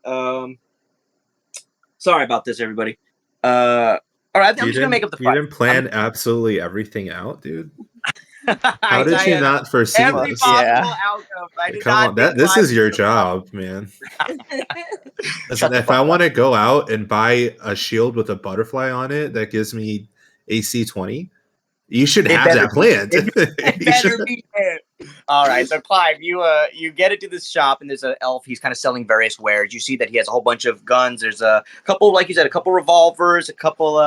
Sorry about this, everybody. All right, I'm just gonna make up the You fight. didn't plan absolutely everything out, dude. How did you not foresee every this? possible outcome? I did Come not on, think this Clive is your was gonna job, man. Listen, if I want to go out and buy a shield with a butterfly on it that gives me AC 20, you should have that planned. It better be there. All right, so Clive, you get into this shop and there's an elf. He's kind of selling various wares. You see that he has a whole bunch of guns. There's a couple, like you said, a couple revolvers, a couple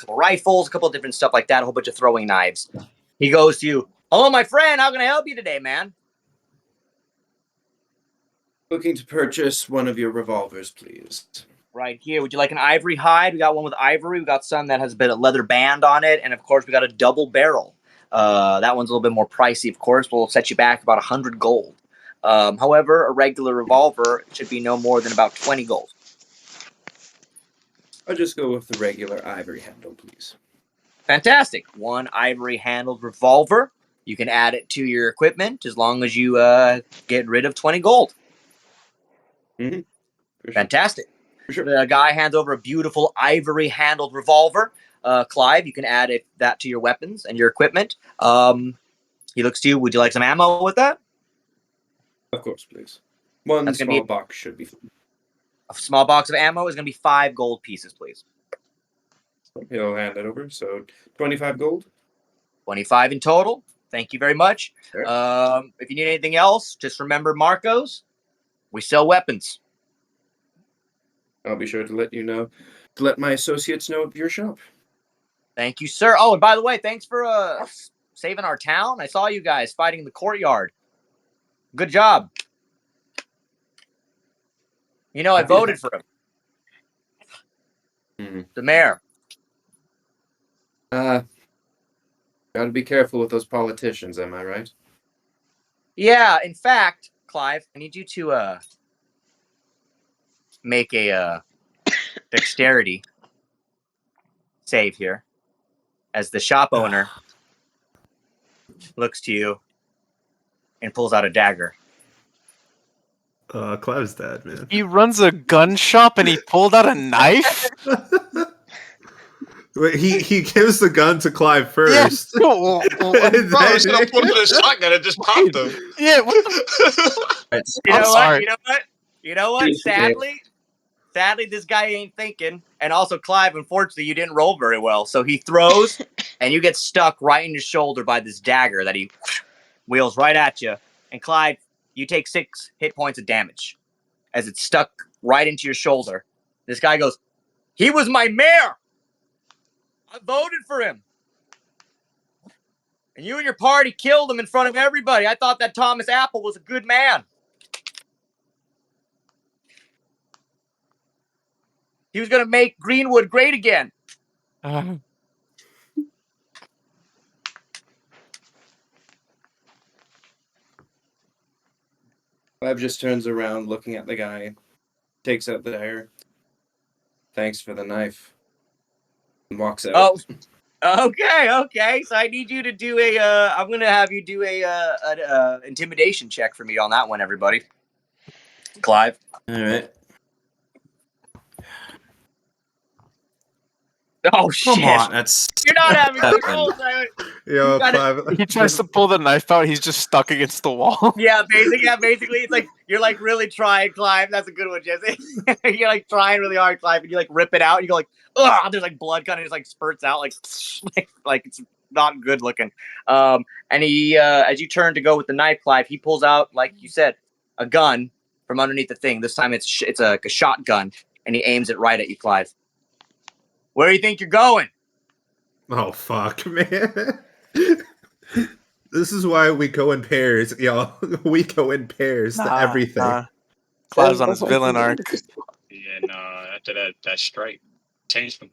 rifles, a couple of different stuff like that. A whole bunch of throwing knives. He goes to you. Hello, my friend. How can I help you today, man? Looking to purchase one of your revolvers, please. Right here. Would you like an ivory hide? We got one with ivory. We got some that has a bit of leather band on it, and of course, we got a double barrel. That one's a little bit more pricey, of course. We'll set you back about 100 gold. However, a regular revolver should be no more than about 20 gold. I'll just go with the regular ivory handle, please. Fantastic. One ivory handled revolver. You can add it to your equipment as long as you get rid of 20 gold. Mm-hmm. Sure. Fantastic. Sure. The guy hands over a beautiful ivory handled revolver. Clive, you can add that to your weapons and your equipment. He looks to you. Would you like some ammo with that? Of course, please. One That's gonna small be box should be fine. a small box of ammo is going to be 5 gold pieces, please. He'll hand it over. So 25 gold. 25 in total. Thank you very much. Sure. If you need anything else, just remember Marcos. We sell weapons. I'll be sure to let my associates know of your shop. Thank you, sir. Oh, and by the way, thanks for saving our town. I saw you guys fighting in the courtyard. Good job. You know, I voted for him. Mm-hmm. The mayor. Gotta be careful with those politicians, am I right? Yeah, in fact, Clive, I need you to make a dexterity save here as the shop owner looks to you and pulls out a dagger. Clive's dead, man. He runs a gun shop and he pulled out a knife? Wait, he gives the gun to Clive first. Yeah, Bro, I was gonna put it in a shotgun and just popped him. Yeah, what the You know what? Sadly, this guy ain't thinking. And also, Clive, unfortunately, you didn't roll very well. So he throws, and you get stuck right in your shoulder by this dagger that he wheels right at you. And Clive, you take 6 hit points of damage as it's stuck right into your shoulder. This guy goes, "He was my mayor. I voted for him. And you and your party killed him in front of everybody. I thought that Thomas Apple was a good man. He was going to make Greenwood great again." Clive just turns around, looking at the guy, takes out the dagger. Thanks for the knife. And walks out. Oh, okay. So I need you to do I'm going to have you do a intimidation check for me on that one, everybody. Clive. All right. Oh, shit. Come on, that's You're not having good rolls. Yo, Clive. He tries to pull the knife out. He's just stuck against the wall. Yeah, basically, it's like you're like really trying, Clive. That's a good one, Jesse. You're like trying really hard, Clive, and you like rip it out. And you go like, ugh, there's like blood kind of just like spurts out, like it's not good looking. And he, as you turn to go with the knife, Clive, he pulls out, like you said, a gun from underneath the thing. This time it's a shotgun, and he aims it right at you, Clive. Where do you think you're going? Oh fuck, man. This is why we go in pairs, y'all. We go in pairs to everything. Clive's on his villain arc. Yeah, no, after that strike changed him.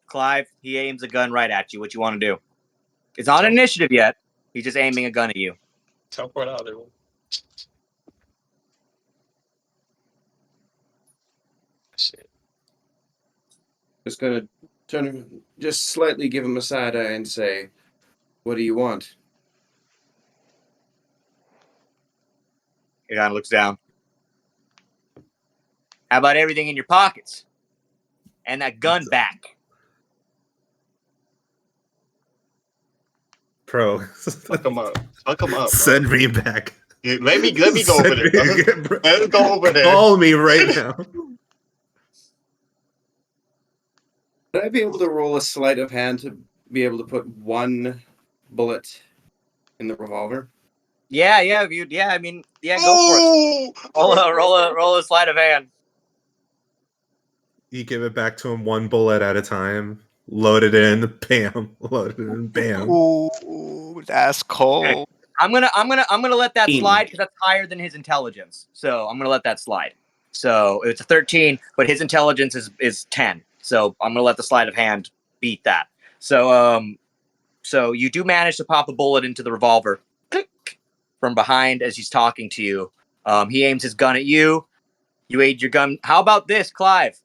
Clive, he aims a gun right at you. What you want to do? It's not initiative yet. He's just aiming a gun at you. Teleport out there. Shit. Just gonna just slightly give him a side eye and say, "What do you want?" He kind of looks down. How about everything in your pockets? And that gun back. Bro. Fuck him up. Bro. Send me back. Yeah, let me go over there. Let me go over there. Call me right now. Would I be able to roll a sleight of hand to be able to put 1 bullet in the revolver? Yeah, go for it. Roll a sleight of hand. You give it back to him 1 bullet at a time. Load it in, bam. Load it in, bam. Ooh, that's cold. Okay. I'm gonna let that slide because that's higher than his intelligence. So I'm gonna let that slide. So it's a 13, but his intelligence is 10. So I'm gonna let the sleight of hand beat that. So so you do manage to pop a bullet into the revolver. Click from behind as he's talking to you. He aims his gun at you. You aid your gun. How about this, Clive?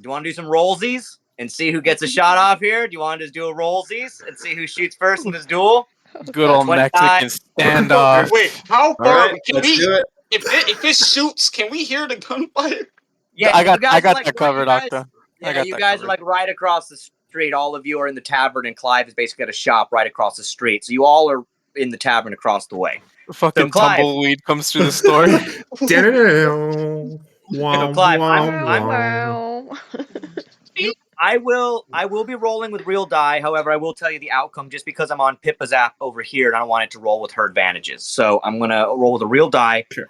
Do you want to do some rollsies and see who gets a shot off here? Do you want to just do a rollsies and see who shoots first in this duel? Good old 29. Mexican standoff. Wait, how All far? right, Can let's we? do it. If it shoots, can we hear the gunfire? Yeah, I got you guys are that covered, you guys, Octa. Yeah, you guys are like right across the street. All of you are in the tavern, and Clive has basically got a shop right across the street. So you all are in the tavern across the way. Fucking Clive- tumbleweed comes through the store. So Clive, Wow. I will be rolling with real die. However, I will tell you the outcome just because I'm on Pippa's app over here and I don't want it to roll with her advantages. So I'm gonna roll with a real die. Sure.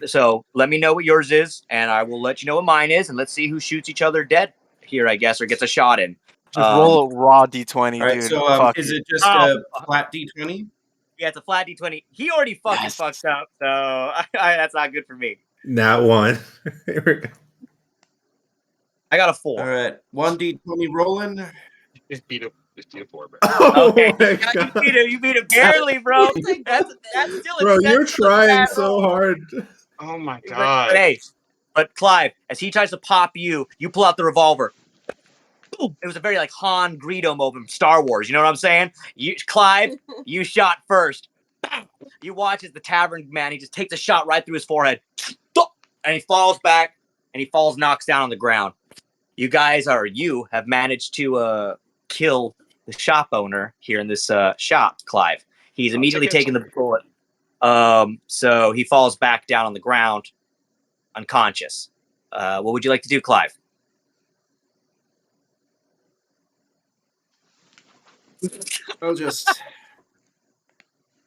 So let me know what yours is, and I will let you know what mine is, and let's see who shoots each other dead here, I guess, or gets a shot in. Just roll a raw d20, All right, dude. so Fuck is it. it just a flat d20? Yeah, it's a flat d20. He already fucking fucked up, so that's not good for me. Nat 1. Here we go. I got a 4. All right, 1d20 rolling. Just beat a 4, bro. Okay, my you beat it barely, bro. That's still Bro, you're acceptable. trying so hard. Oh my But god. hey, but Clive, as he tries to pop you, you pull out the revolver. Boom! It was a very like Han Greedo moment from Star Wars. You know what I'm saying? Clive, you shot first. You watch as the tavern man, he just takes a shot right through his forehead. And he falls back and he knocks down on the ground. You have managed to kill the shop owner here in this shop, Clive. He's immediately taken the bullet. So he falls back down on the ground, unconscious. What would you like to do, Clive? I'll just.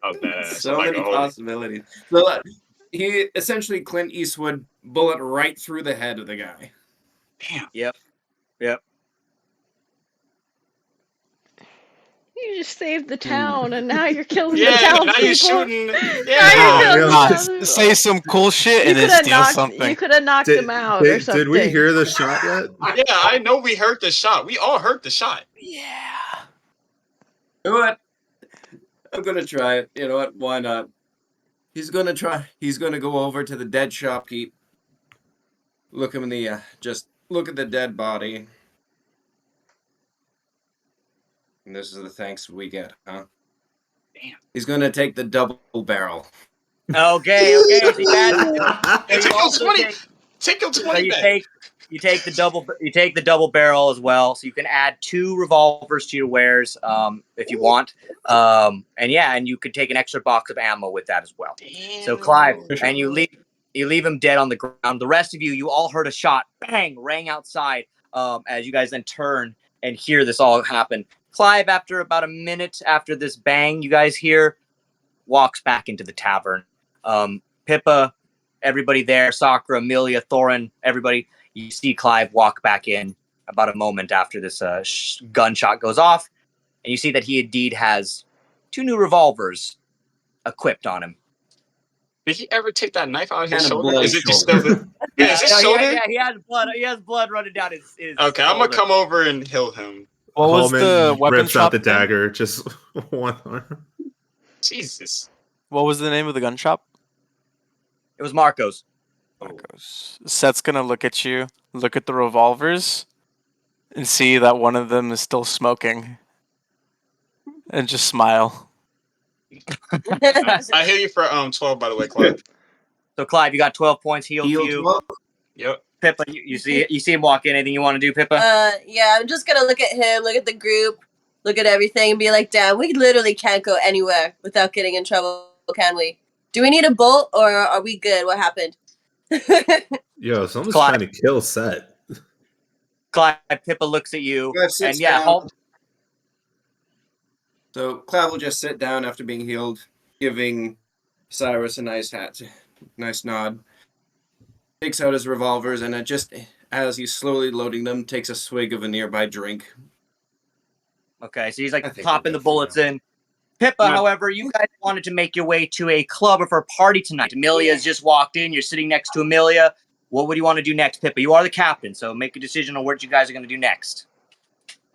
badass. So many possibilities. So he essentially Clint Eastwood bullet right through the head of the guy. Damn. Yep. You just saved the town, and now you're killing the Yeah, now townspeople. you're shooting. Now Yeah. you're killing the Nah, townspeople. say some cool shit You and then could have steal knocked. something. You could have knocked him out or something. Did we hear the shot yet? Yeah, I know we heard the shot. We all heard the shot. Yeah. You know what? I'm gonna try it. You know what? Why not? He's gonna try. He's gonna go over to the dead shopkeep. Look him in the just look at the dead body. And this is the thanks we get, huh? Damn. He's gonna take the double barrel. Okay. So you Take your also 20. take- Take your So 20 you back. take the double barrel as well, so you can add 2 revolvers to your wares if you want. And you could take an extra box of ammo with that as well. So Clive, and you leave him dead on the ground. The rest of you all heard a shot, bang, rang outside. As you guys then turn and hear this all happen. Clive, after about a minute after this bang, you guys hear, walks back into the tavern. Pippa, everybody there, Sakura, Amelia, Thorin, everybody, you see Clive walk back in about a moment after this gunshot goes off, and you see that he indeed has 2 new revolvers equipped on him. Did he ever take that knife out of his And a shoulder? bloody Is it just shoulder. still is his shoulder? He has blood. He has blood running down his Okay, I'm shoulder. gonna come over and heal him. What was the weapon rips shop out the name? dagger, just one arm. Jesus. What was the name of the gun shop? It was Marco's. Seth's gonna look at you, look at the revolvers, and see that one of them is still smoking, and just smile. I heal you for 12, by the way, Clive. So Clive, you got 12 points healed to you. 12? Yep. Pippa, you see him walk in. Anything you want to do, Pippa? Yeah, I'm just gonna look at him, look at the group, look at everything, and be like, damn, we literally can't go anywhere without getting in trouble, can we? Do we need a bolt, or are we good? What happened? Yo, someone's Clive. trying to kill Set. Clive, Pippa looks at you, Clive sits and yeah, down. halt. So Clive will just sit down after being healed, giving Cyrus a nice nod. Takes out his revolvers and just as he's slowly loading them, takes a swig of a nearby drink. Okay, so he's like think popping we're the bullets in. Pippa, however, you guys wanted to make your way to a club or for a party tonight. Amelia's just walked in. You're sitting next to Amelia. What would you want to do next, Pippa? You are the captain, so make a decision on what you guys are going to do next.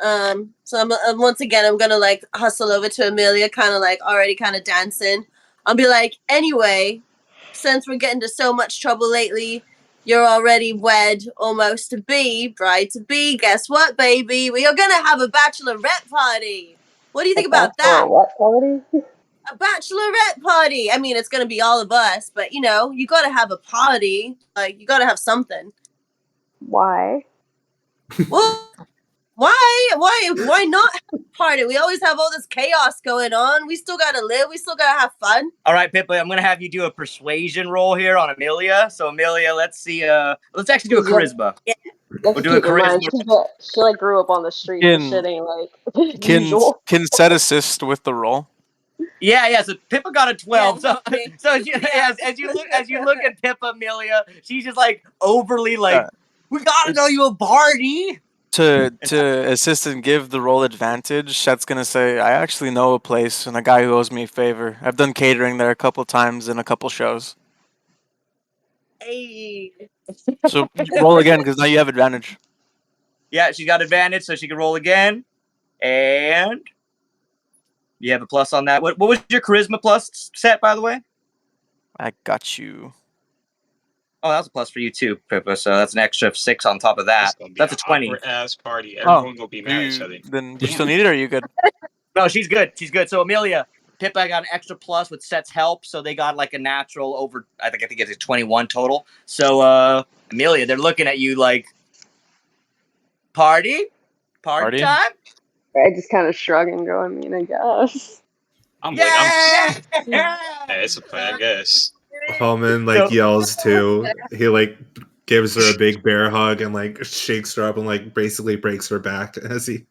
So once again, I'm gonna like hustle over to Amelia, kind of like already kind of dancing. I'll be like, anyway, since we're getting into so much trouble lately, You're already wed, almost to be, bride to be. Guess what, baby? We are gonna have a bachelorette party. What do you think about that? What party? A bachelorette party. I mean, it's gonna be all of us, but you know, you gotta have a party. Like, you gotta have something. Why? Well, why not have a party? We always have all this chaos going on. We still gotta live. We still gotta have fun. All right, Pippa, I'm gonna have you do a persuasion roll here on Amelia. So Amelia, let's see. Let's actually do a charisma. Yeah. Let's We'll do a keep in mind charisma. she like grew up on the streets. This shit ain't like usual. Can Set assist with the roll? Yeah. So Pippa got a 12. Yeah, so as you look at Pippa, Amelia, she's just like overly like, we gotta throw you a party. To assist and give the roll advantage, Set's gonna say, I actually know a place and a guy who owes me a favor. I've done catering there a couple times in a couple shows. Hey. So roll again because now you have advantage. Yeah, she's got advantage, so she can roll again. And you have a plus on that. What was your charisma plus set, by the way? I got you. Oh, that was a plus for you too, Pippa. So that's an extra 6 on top of that. That's a 20. Ass party. Everyone gonna be mad at each other. Then do you still need it or are you good? No, she's good. She's good. So Amelia, Pippa got an extra plus with Set's help, so they got like a natural over. I think it's a 21 total. So Amelia, they're looking at you like party Party? time. I just kind of shrug and go, I mean, I guess. Yeah. It's a plan, I guess. Hallman like yells too. He like gives her a big bear hug and like shakes her up and like basically breaks her back as he's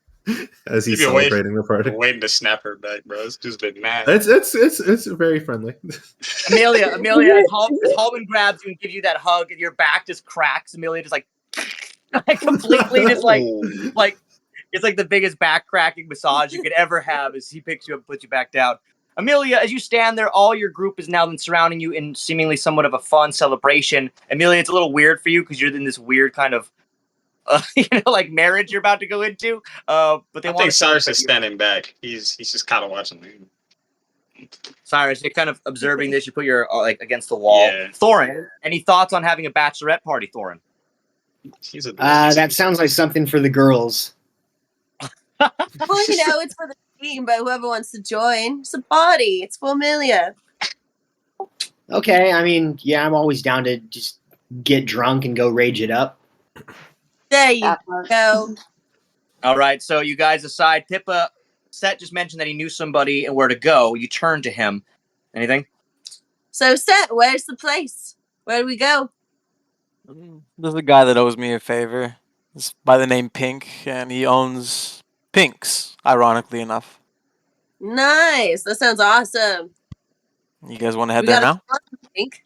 celebrating the party. Waiting to snap her back, bro. It's just been mad. It's very friendly. Amelia, as Hallman grabs you and gives you that hug, and your back just cracks. Amelia just like completely just like it's like the biggest back cracking massage you could ever have as he picks you up and puts you back down. Amelia, as you stand there, all your group is now been surrounding you in seemingly somewhat of a fun celebration. Amelia, it's a little weird for you because you're in this weird kind of like marriage you're about to go into. But they want think Cyrus is standing back. He's just kind of watching me. Cyrus, you're kind of observing this. You put your like against the wall. Yeah. Thorin, any thoughts on having a bachelorette party, Thorin? That sounds like something for the girls. Well, you know, it's for the team, but whoever wants to join, it's a party. It's for Amelia. Okay, I mean, yeah, I'm always down to just get drunk and go rage it up. There you go. All right, so you guys decide. Pippa, Set just mentioned that he knew somebody and where to go. You turn to him. Anything? So, Set, where's the place? Where do we go? There's a guy that owes me a favor. It's by the name Pink, and he owns Pinks, ironically enough. Nice. That sounds awesome. You guys want to head We there got now? a pink.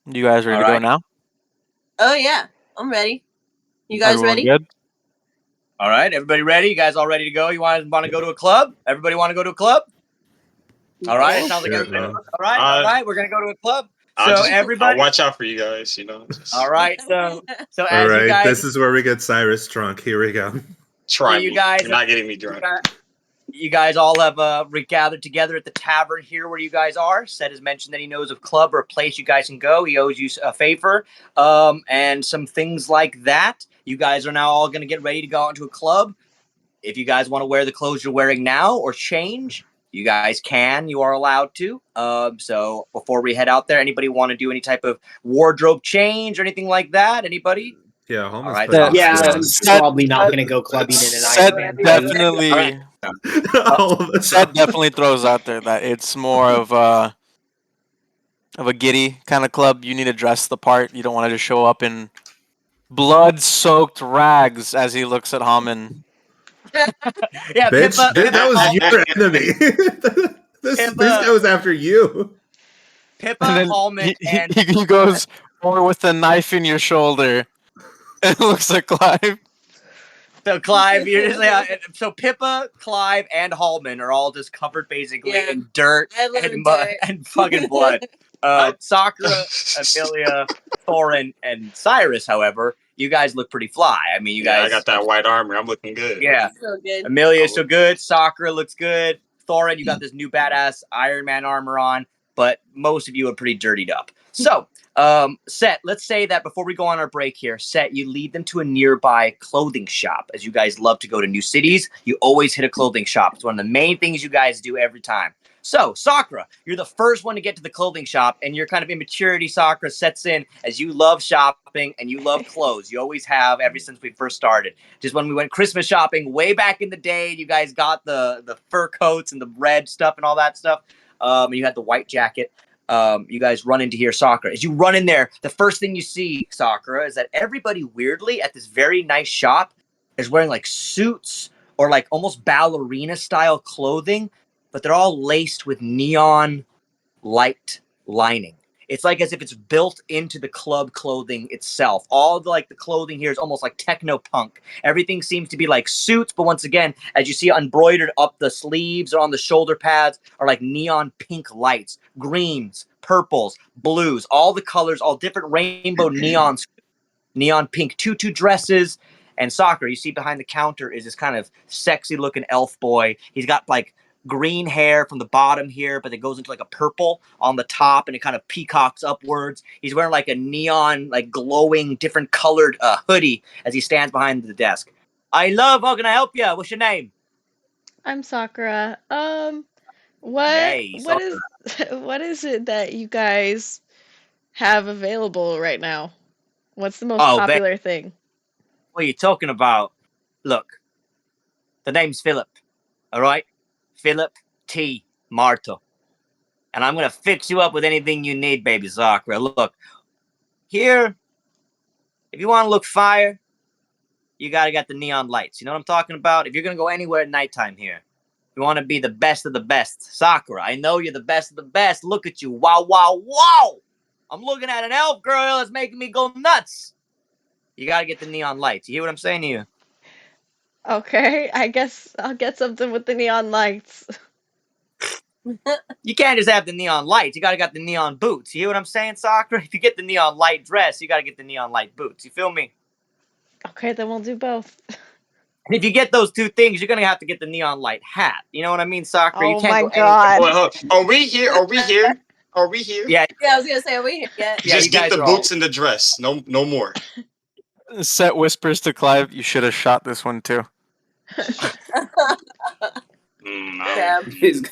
You guys ready to go now? Oh, yeah. I'm ready. You guys Everyone ready? good? All right, everybody ready? You guys all ready to go? You want to go to a club? Everybody want to go to a club? All right, it sounds like everybody. All right, we're gonna go to a club. So everybody, I'll watch out for you guys. all right, so All as right, you guys, this is where we get Cyrus drunk. Here we go. Try you me. guys, You're not getting me drunk. You guys all have regathered together at the tavern here where you guys are. Set has mentioned that he knows of a club or a place you guys can go. He owes you a favor, and some things like that. You guys are now all going to get ready to go out into a club. If you guys want to wear the clothes you're wearing now or change, you guys can. You are allowed to. So before we head out there, anybody want to do any type of wardrobe change or anything like that? Anybody? Yeah, All Holmes. right. Yeah, I'm probably not going to go clubbing in an Set Iron Man. definitely, Set definitely throws out there that it's more of a giddy kind of club. You need to dress the part. You don't want to just show up in blood-soaked rags as he looks at Haman. Yeah, Bitch, Pippa, that was your enemy. this guy was after you. Pippa, And then Hallman, and he goes, or with a knife in your shoulder. It looks like Clive. So Clive, so Pippa, Clive, and Hallman are all just covered basically in dirt and mud and fucking blood. Sakura, Amelia, Thorin, and Cyrus, however, you guys look pretty fly. I mean, you guys. I got that white armor. I'm looking good. Yeah. So good. Amelia is so good. Sakura looks good. Thorin, you got this new badass Iron Man armor on. but most of you are pretty dirtied up. So, Set, let's say that before we go on our break here, Set, you lead them to a nearby clothing shop. As you guys love to go to new cities, you always hit a clothing shop. It's one of the main things you guys do every time. So, Sakura, you're the first one to get to the clothing shop, and your kind of immaturity, Sakura, sets in as you love shopping and you love clothes. You always have ever since we first started. Just when we went Christmas shopping way back in the day, you guys got the fur coats and the red stuff and all that stuff. And you had the white jacket. You guys run into here, Sakura. As you run in there, the first thing you see, Sakura, is that everybody weirdly at this very nice shop is wearing like suits or like almost ballerina style clothing, but they're all laced with neon light lining. It's like as if it's built into the club clothing itself. All the like the clothing here is almost like techno punk. Everything seems to be like suits, but once again, as you see embroidered up the sleeves or on the shoulder pads are like neon pink lights, greens, purples, blues, all the colors, all different rainbow neon pink tutu dresses. And Sakura, you see behind the counter is this kind of sexy looking elf boy. He's got like green hair from the bottom here, but it goes into like a purple on the top and it kind of peacocks upwards. He's wearing like a neon, like glowing, different colored hoodie as he stands behind the desk. How can I help you? What's your name? I'm Sakura. What Hey, what is what is it that you guys have available right now? What's the most Oh, popular thing? what are you talking about? Look, the name's Philip, all right? Philip T. Marto. And I'm going to fix you up with anything you need, baby Sakura. Look, here, if you want to look fire, you got to get the neon lights. You know what I'm talking about? If you're going to go anywhere at nighttime here, you want to be the best of the best. Sakura, I know you're the best of the best. Look at you. Wow, wow, wow. I'm looking at an elf girl that's making me go nuts. You got to get the neon lights. You hear what I'm saying to you? Okay, I guess I'll get something with the neon lights. You can't just have the neon lights. You got to get the neon boots. You hear what I'm saying, Sakura? If you get the neon light dress, you got to get the neon light boots. You feel me? Okay, then we'll do both. And if you get those two things, you're going to have to get the neon light hat. You know what I mean, Sakura? You Oh can't my go anywhere. god. Wait, are we here? Are we here? Are we here? Yeah, Yeah, I was gonna say, are we here yet? yeah, Just you get guys the are all. boots and the dress. No, no more. Set whispers to Clive, "You should have shot this one too." No. Yeah. He's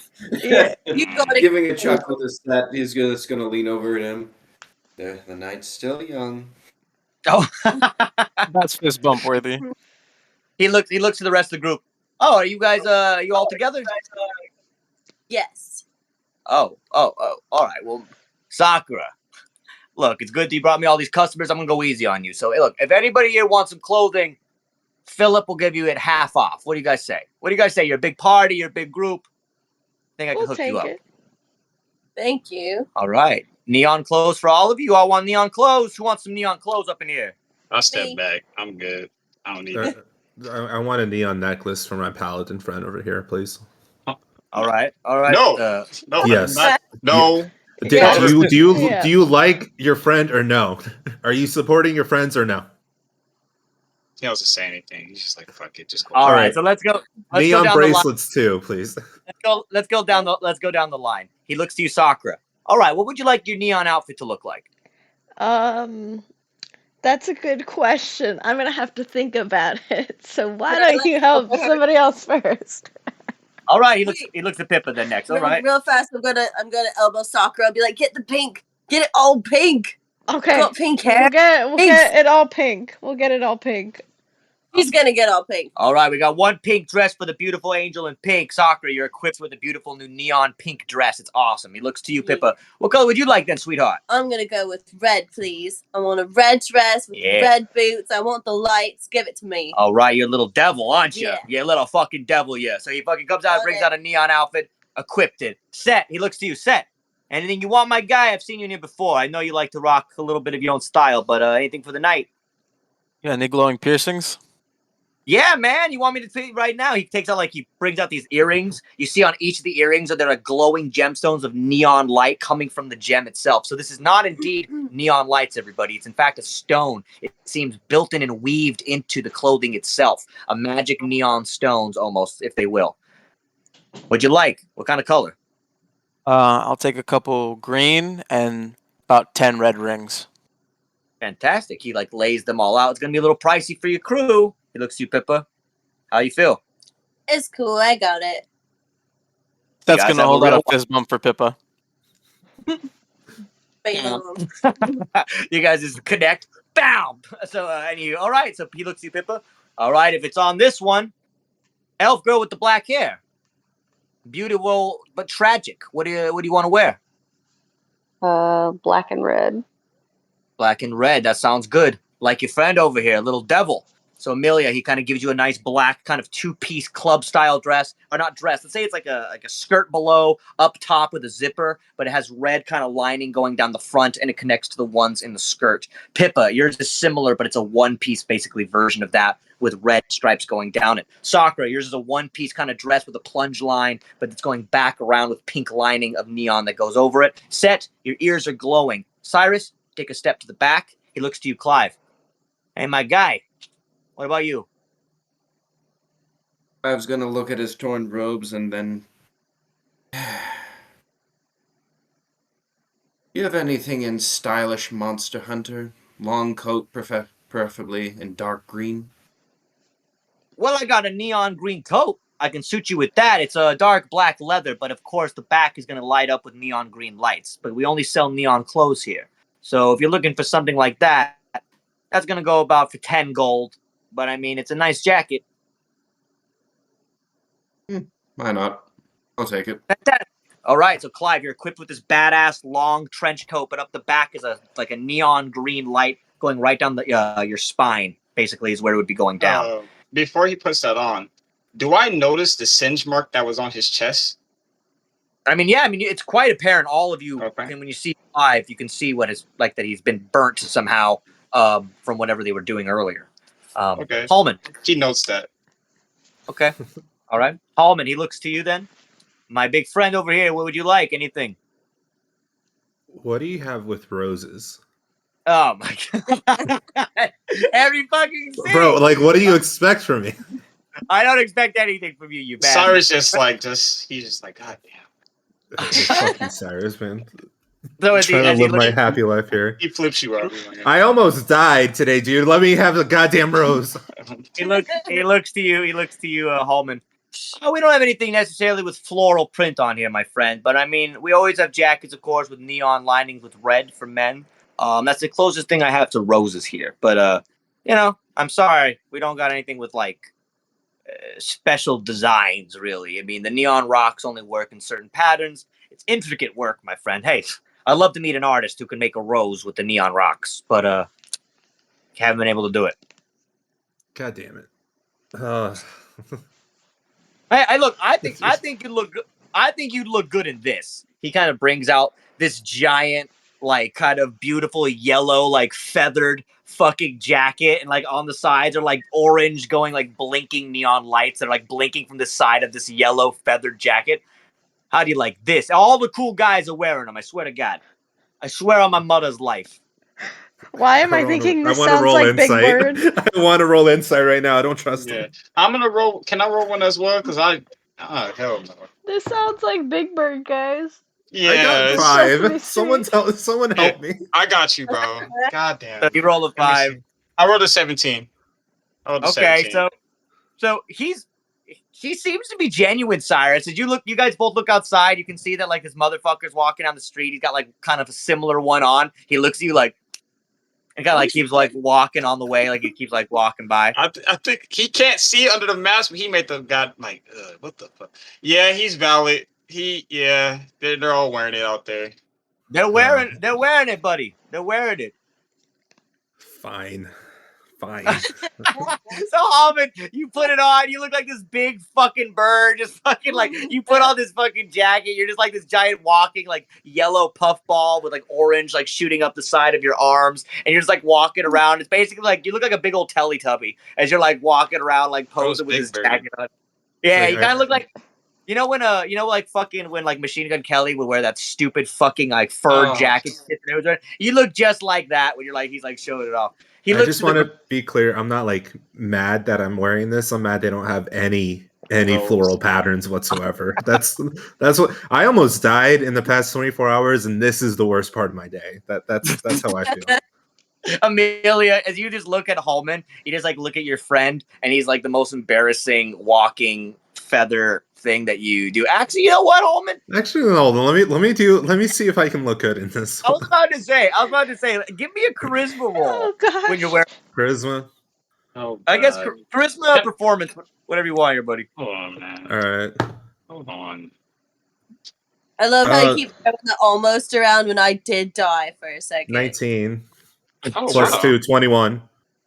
Yeah. You go to giving a chuckle to that. He's just gonna lean over at him. The night's still young. Oh, That's fist bump worthy. he looks to the rest of the group. Oh, are you guys you all together? Yes. Oh. All right. Well, Sakura, look, it's good that you brought me all these customers. I'm gonna go easy on you. So, hey, look, if anybody here wants some clothing, Philip will give you it half off. What do you guys say? What do you guys say? You're a big party. You're a big group. I think I can We'll hook you take up. it. Thank you. All right. Neon clothes for all of you. You all want neon clothes? Who wants some neon clothes up in here? I'll step Me. back. I'm good. I don't need it. I want a neon necklace for my paladin friend over here, please. All right. All right. No, no, Yes. no. Do, Yeah. do Yeah. you like your friend or no? Are you supporting your friends or no? He doesn't say anything. He's just like, fuck it, just go. All All right. right. So let's go. Let's Neon go down the line. bracelets too, please. Let's go down the line. He looks to you, Sakura. All right. What would you like your neon outfit to look like? That's a good question. I'm gonna have to think about it. So why don't you help somebody else first? All right. He looks at Pippa then next. All right. Real fast. I'm gonna elbow Sakura. I'll be like, get the pink. Get it all pink. Okay. Got pink hair. We'll get it all pink. We'll get it all pink. He's gonna get all pink. All right. We got one pink dress for the beautiful angel in pink. Sakura, you're equipped with a beautiful new neon pink dress. It's awesome. He looks to you, Pippa. What color would you like then, sweetheart? I'm gonna go with red, please. I want a red dress with red boots. I want the lights. Give it to me. All right, you're a little devil, aren't you? Yeah. You're a little fucking devil, yeah. So he fucking comes out, brings out a neon outfit, equipped it. Set. He looks to you, Set. Anything you want, my guy? I've seen you in here before. I know you like to rock a little bit of your own style, but anything for the night? Yeah, any glowing piercings? Yeah, man. You want me to tell you right now? He takes out, he brings out these earrings. You see on each of the earrings that there are glowing gemstones of neon light coming from the gem itself. So this is not indeed neon lights, everybody. It's in fact a stone. It seems built in and weaved into the clothing itself. A magic neon stones almost, if they will. What'd you like? What kind of color? I'll take a couple green and about 10 red rings. Fantastic. He like lays them all out. It's gonna be a little pricey for your crew. He looks at you, Pippa. How you feel? It's cool. I got it. That's guys gonna have a hold out real- a fist bump for Pippa. Bam. You guys just connect. Bam. So and you all right. So he looks at you, Pippa. All right. If it's on this one, elf girl with the black hair, beautiful but tragic. What do you want to wear? Black and red. Black and red. That sounds good. Like your friend over here, little devil. So Amelia, he kind of gives you a nice black kind of two-piece club style dress, or not dress. Let's say it's like a skirt below, up top with a zipper, but it has red kind of lining going down the front, and it connects to the ones in the skirt. Pippa, yours is similar, but it's a one-piece basically version of that with red stripes going down it. Sakura, yours is a one-piece kind of dress with a plunge line, but it's going back around with pink lining of neon that goes over it. Set, your ears are glowing. Cyrus, take a step to the back. He looks to you, Clive. Hey, my guy. What about you? I was gonna look at his torn robes and then. You have anything in stylish monster hunter? Long coat, preferably in dark green. Well, I got a neon green coat. I can suit you with that. It's a dark black leather, but of course the back is going to light up with neon green lights. But we only sell neon clothes here. So if you're looking for something like that, that's going to go about for 10 gold. But I mean, it's a nice jacket. Why not? I'll take it. All right, so Clive, you're equipped with this badass long trench coat, but up the back is a neon green light going right down your spine. Basically, is where it would be going down. Before he puts that on, do I notice the singe mark that was on his chest? I mean, it's quite apparent. All of you, and when you see Clive, you can see what is like that he's been burnt somehow from whatever they were doing earlier. Okay. Hallman. He notes that. Okay. All right. Hallman, he looks to you then. My big friend over here, what would you like? Anything? What do you have with roses? Oh my god. Every fucking thing. Bro, like, what do you expect from me? I don't expect anything from you, you bad. Cyrus he's just like, God damn. Fucking Cyrus, man. So trying to live my happy life here. He flips you out. I almost died today, dude. Let me have the goddamn rose. He looks to you, Hallman. Oh, we don't have anything necessarily with floral print on here, my friend. But I mean, we always have jackets, of course, with neon linings with red for men. That's the closest thing I have to roses here. But I'm sorry, we don't got anything with like special designs, really. I mean, the neon rocks only work in certain patterns. It's intricate work, my friend. Hey, I'd love to meet an artist who can make a rose with the neon rocks, but haven't been able to do it. God damn it. I think you'd look good. I think you'd look good in this. He kind of brings out this giant, like, kind of beautiful yellow, like, feathered fucking jacket, and like on the sides are like orange, going like blinking neon lights that are like blinking from the side of this yellow feathered jacket. How do you like this? All the cool guys are wearing them. I swear to God. I swear on my mother's life. Why am I thinking this sounds like Big Bird? I want to roll insight right now. I don't trust him. I'm gonna roll. Can I roll one as well? Because hell no. This sounds like Big Bird, guys. Yeah, I got 5. Someone help me. I got you, bro. God damn. So you roll a 5. I rolled a 17. Okay, so he seems to be genuine, Cyrus. Did you guys both look outside? You can see that like this motherfucker's walking down the street. He's got like kind of a similar one on. He looks at you like, and kind of like keeps like walking on the way, like he keeps like walking by. I think he can't see under the mask, but he made the guy like, what the fuck? Yeah, he's valid. They're all wearing it out there. They're wearing it, buddy. They're wearing it. Fine. So Alvin, you put it on, you look like this big fucking bird, just fucking like you put on this fucking jacket, you're just like this giant walking like yellow puffball with like orange like shooting up the side of your arms, and you're just like walking around. It's basically like you look like a big old Teletubby as you're like walking around like posing with this jacket on. Yeah, you kind of look like when when like Machine Gun Kelly would wear that stupid fucking like fur jacket. You look just like that when he's like showing it off. I just want to be clear. I'm not like mad that I'm wearing this. I'm mad they don't have any any floral patterns whatsoever. That's what I almost died in the past 24 hours, and this is the worst part of my day. That's how I feel. Amelia, as you just look at Hallman, you just like look at your friend, and he's like the most embarrassing walking feather thing that you do. Actually, you know what, Hallman? Actually, no. Let me see if I can look good in this. I was about to say, give me a charisma roll when you're wearing Charisma. Oh, I guess charisma, performance, whatever you want here, buddy. Hold on, man. All right. Hold on. I love how you keep throwing the almost around when I did die for a second. 19 Oh, plus wow. 2, 21.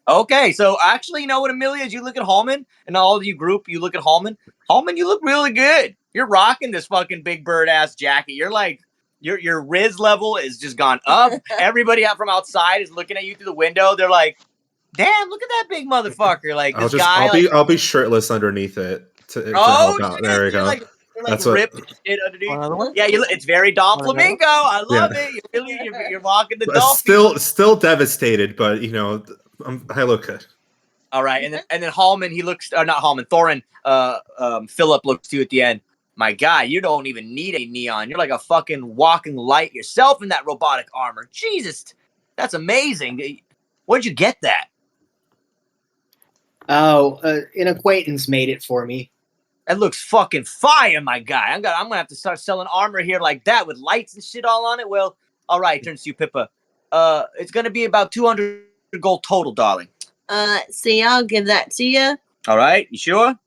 Okay, so actually, you know what, Amelia? As you look at Hallman and all of you group, you look at Hallman. Hallman, you look really good. You're rocking this fucking big bird ass jacket. You're like your Riz level is just gone up. Everybody out from outside is looking at you through the window. They're like, "Damn, look at that big motherfucker!" Like this guy. I'll be shirtless underneath it to Oh help out. shit! There we You're go. like That's ripped what. shit underneath. Yeah, it's very Dom Flamingo. I love it. You're rocking the But Dolphin. still devastated, but I look good. All right, and then Hallman, he looks, not Hallman, Thorin, Philip looks to you at the end. My guy, you don't even need a neon. You're like a fucking walking light yourself in that robotic armor. Jesus, that's amazing. Where'd you get that? Oh, an acquaintance made it for me. That looks fucking fire, my guy. I'm gonna have to start selling armor here like that with lights and shit all on it. Well, all right, turns to you, Pippa. It's gonna be about 200 gold total, darling. See, I'll give that to you. All right, you sure?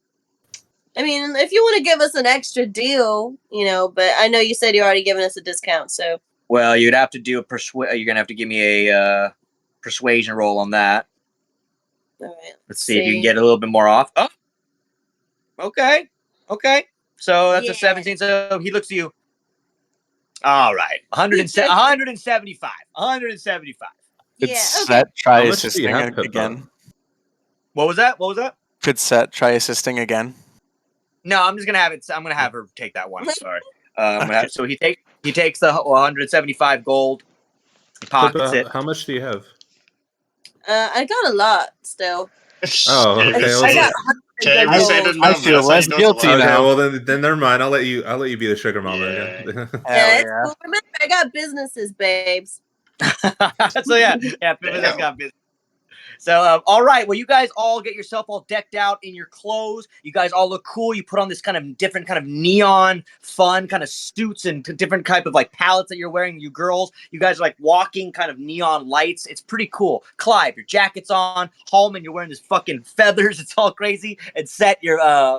I mean, if you want to give us an extra deal, but I know you said you already given us a discount, so. Well, you'd have to do you're gonna have to give me a persuasion roll on that. All right. Let's see if you can get a little bit more off. Oh, okay. So that's a 17. So he looks at you. All right, 175. 175. Could Set try assisting again? What was that? Could Set try assisting again? No, I'm just gonna have it. I'm gonna have her take that one. I'm sorry. So he takes the 175 gold. He pockets it. How much do you have? I got a lot still. Oh, okay. I got I feel less guilty Okay, now. well then never mind. I'll let you be the sugar mama again. Yeah, it's cool. Remember, I got businesses, babes. So yeah, Pippa's got business. So all right, well, you guys all get yourself all decked out in your clothes. You guys all look cool. You put on this kind of different kind of neon fun kind of suits and different type of like palettes that you're wearing. You girls, you guys are like walking kind of neon lights. It's pretty cool. Clive, your jacket's on. Hallman, you're wearing this fucking feathers. It's all crazy. And Set, your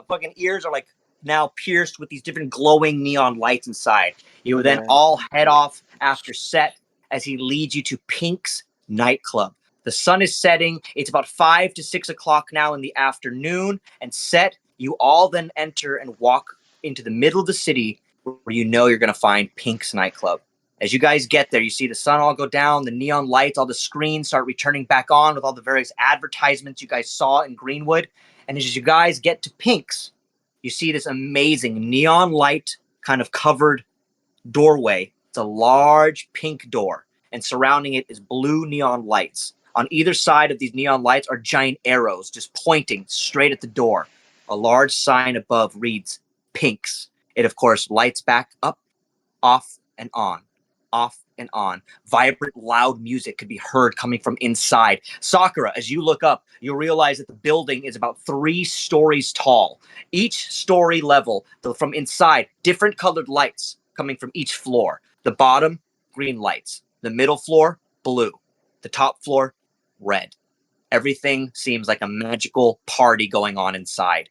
fucking ears are like now pierced with these different glowing neon lights inside. You would then all head off after Set as he leads you to Pink's nightclub. The sun is setting. It's about 5 to 6 o'clock now in the afternoon. And Set, you all then enter and walk into the middle of the city where you know you're going to find Pink's nightclub. As you guys get there, you see the sun all go down, the neon lights, all the screens start returning back on with all the various advertisements you guys saw in Greenwood. And as you guys get to Pink's, you see this amazing neon light kind of covered doorway. It's a large pink door, and surrounding it is blue neon lights. On either side of these neon lights are giant arrows just pointing straight at the door. A large sign above reads Pink's. It, of course, lights back up, off, and on. Off and on. Vibrant, loud music could be heard coming from inside. Sakura, as you look up, you'll realize that the building is about 3 stories tall. Each story level, from inside, different colored lights coming from each floor. The bottom, green lights. The middle floor, blue. The top floor, red. Everything seems like a magical party going on inside.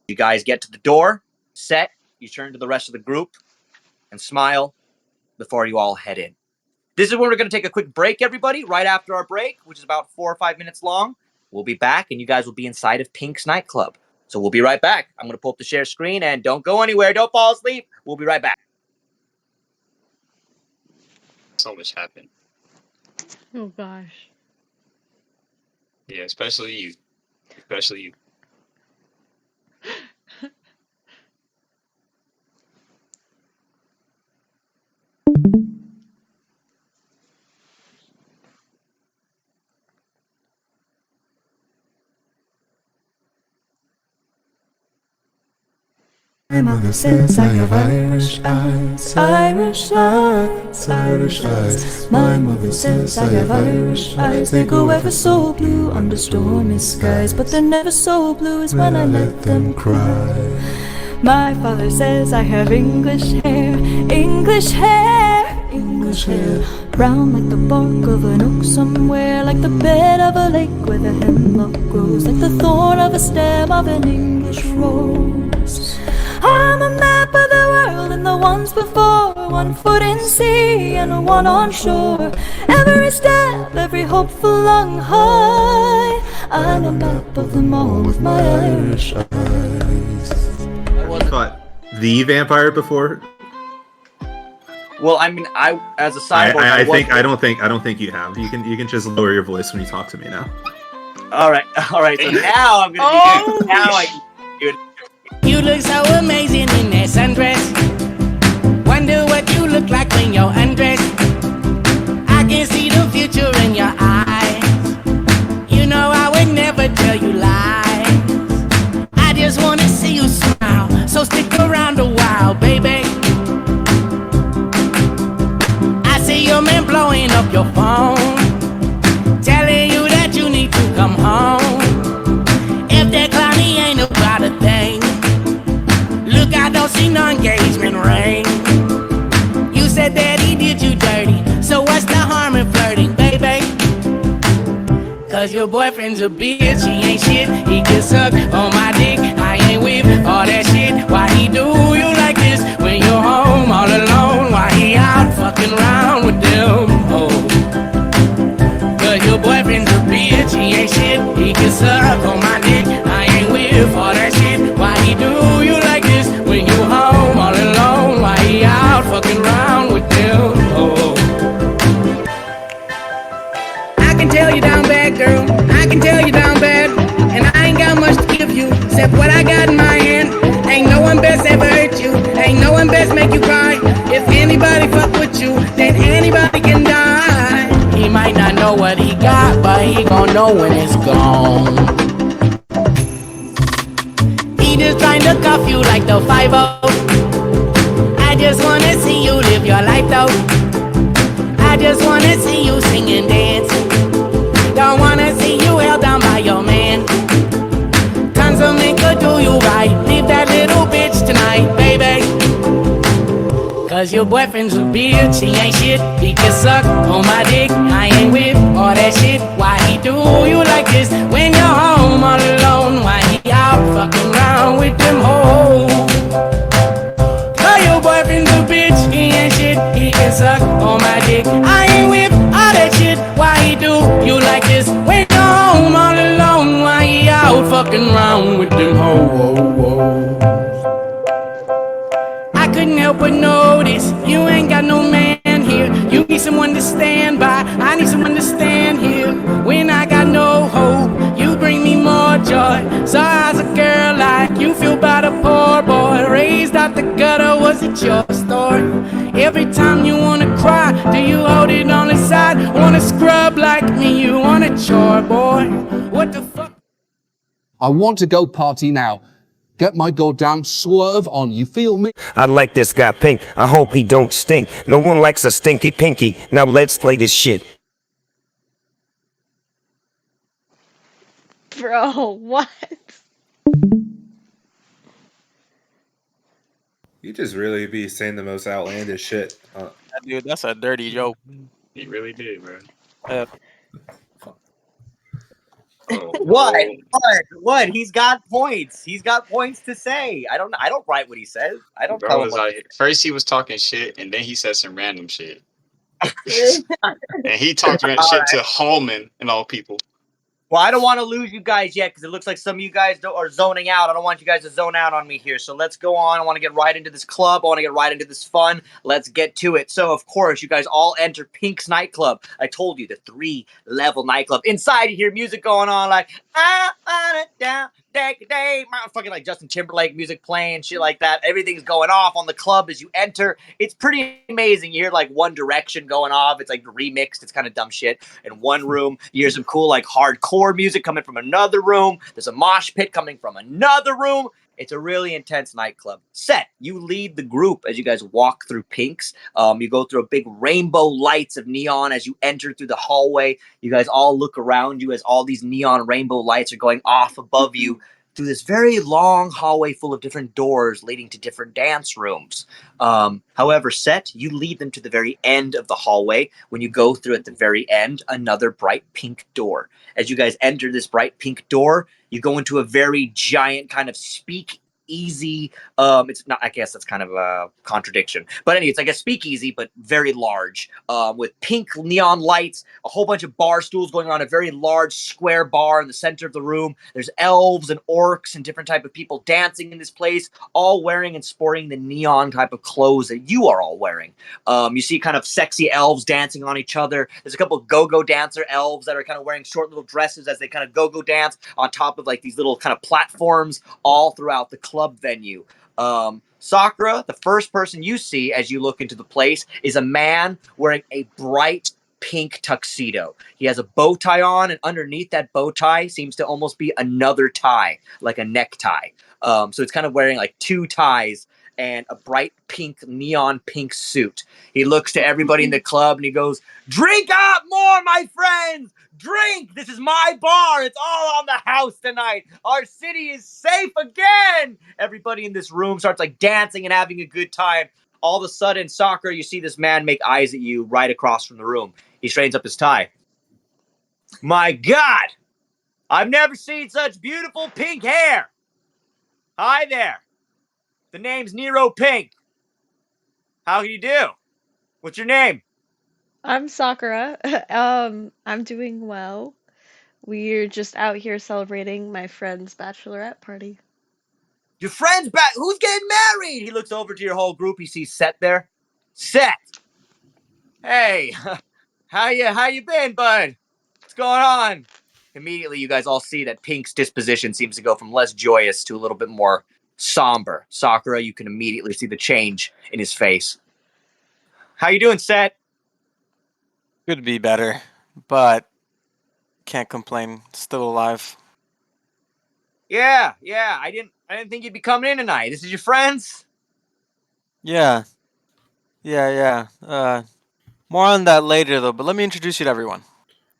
You guys get to the door, Set, you turn to the rest of the group and smile before you all head in. This is where we're going to take a quick break, everybody. Right after our break, which is about 4 or 5 minutes long, we'll be back and you guys will be inside of Pink's nightclub. So we'll be right back. I'm going to pull up the share screen and don't go anywhere. Don't fall asleep. We'll be right back. So much happened. Oh gosh. Yeah, especially you. Especially you. My mother says I have Irish eyes, Irish eyes, Irish eyes. My mother says I have Irish eyes. They go ever so blue under stormy skies, but they're never so blue as when I let them cry. My father says I have English hair, English hair, English hair. Brown like the bark of an oak somewhere, like the bed of a lake where the hemlock grows, like the thorn of a stem of an English rose. I'm a map of the world and the ones before, 1 foot in sea and 1 on shore. Every step, every hope flung high, I'm a map of them all with my Irish eyes. I fought the vampire before. Well, I mean, as a cyborg, I don't think you have. You can just lower your voice when you talk to me now. All right. So now I'm gonna be good. Now I can do it. You look so amazing in that sundress. Wonder what you look like when you're undressed. I can see the future in your eyes. You know I would never tell you lies. I just wanna see you smile, so stick around a while, baby. I see your man blowing up your phone, telling you that you need to come home. If that cloudy ain't about a thing, look, I don't see no engagement ring. You said that he did you dirty, so what's the harm in flirting, baby? Cause your boyfriend's a bitch, he ain't shit. He can suck on my dick, I ain't with all that shit. Why he do you like this when you're home all alone? Why he out fucking around with them hoes? Cause your boyfriend's a bitch, he ain't shit. He can suck on my dick, I ain't with all that shit. Why he do you like this when you're home all alone? Why he out fucking around with them hoes? I can tell you down bad, girl, I can tell you down bad. And I ain't got much to give you, except what I got in my hand. Ain't no one best ever hurt you, ain't no one best make you cry. If anybody fuck with you, then anybody can die. He might not know what he got, but he gon' know when it's gone. He just trying to cuff you like the 5-0. I just wanna see you live your life though. I just wanna see you sing and dance. Don't wanna see you held down by your man. Tons of men could do you right. Leave that little bitch tonight, baby. Cause your boyfriend's a bitch, he ain't shit. He can suck on my dick, I ain't with all that shit. Why he do you like this when you're home all alone? Why he out fucking around with them hoes? Cause your boyfriend's a bitch, he ain't shit. He can suck on my dick, I ain't with all that shit. Why he do you like this when you're home all alone? Why he out fucking around with them hoes? I couldn't help but notice you ain't got no man here. You need someone to stand by, I need someone to stand here. When I got no hope, you bring me more joy. So how's a girl like you feel about a poor boy raised out the gutter? Was it your story? Every time you wanna cry, do you hold it on the side? Wanna scrub like me, you want a chore boy? What the fuck? I want to go party now. Get my goddamn swerve on, you feel me? I like this guy pink, I hope he don't stink. No one likes a stinky pinky. Now let's play this shit. Bro, what? You just really be saying the most outlandish shit. Dude, that's a dirty joke. He really did, bro. What? What? He's got points. He's got points to say. I don't write what he says. I don't Bro tell him was what. like, first he was talking shit, and then he said some random shit. And he talked shit to Hallman and all people. Well, I don't want to lose you guys yet because it looks like some of you guys are zoning out. I don't want you guys to zone out on me here. So let's go on. I want to get right into this club. I want to get right into this fun. Let's get to it. So, of course, you guys all enter Pink's nightclub. I told you, the 3-level nightclub. Inside, you hear music going on like, I want it down, day, fucking like Justin Timberlake music playing, shit like that. Everything's going off on the club as you enter. It's pretty amazing. You hear like One Direction going off. It's like remixed. It's kind of dumb shit. In one room, you hear some cool like hardcore music coming from another room. There's a mosh pit coming from another room. It's a really intense nightclub. Set, you lead the group as you guys walk through Pink's. You go through a big rainbow lights of neon as you enter through the hallway. You guys all look around you as all these neon rainbow lights are going off above you through this very long hallway full of different doors leading to different dance rooms. However, Set, you lead them to the very end of the hallway. When you go through at the very end, another bright pink door. As you guys enter this bright pink door, you go into a very giant kind of speakeasy. It's not. I guess that's kind of a contradiction. But anyway, it's like a speakeasy, but very large, with pink neon lights, a whole bunch of bar stools going around a very large square bar in the center of the room. There's elves and orcs and different type of people dancing in this place, all wearing and sporting the neon type of clothes that you are all wearing. You see kind of sexy elves dancing on each other. There's a couple of go-go dancer elves that are kind of wearing short little dresses as they kind of go-go dance on top of like these little kind of platforms all throughout the club venue. Sakura, the first person you see as you look into the place is a man wearing a bright pink tuxedo. He has a bow tie on, and underneath that bow tie seems to almost be another tie, like a necktie. So it's kind of wearing like two ties and a bright pink, neon pink suit. He looks to everybody in the club and he goes, "Drink up more, my friends! Drink! This is my bar! It's all on the house tonight! Our city is safe again!" Everybody in this room starts like dancing and having a good time. All of a sudden, Sakura, you see this man make eyes at you right across from the room. He straightens up his tie. "My God! I've never seen such beautiful pink hair! Hi there! The name's Nero Pink. How do you do? What's your name?" I'm Sakura. I'm doing well. We're just out here celebrating my friend's bachelorette party. "Your friend's back. Who's getting married?" He looks over to your whole group. He sees Set there. "Set! Hey, how you been, bud? What's going on?" Immediately, you guys all see that Pink's disposition seems to go from less joyous to a little bit more somber. Sakura, you can immediately see the change in his face. "How you doing, Set?" Could be better, but can't complain. Still alive. Yeah. I didn't think you'd be coming in tonight. This is your friends? Yeah. More on that later, though, but let me introduce you to everyone.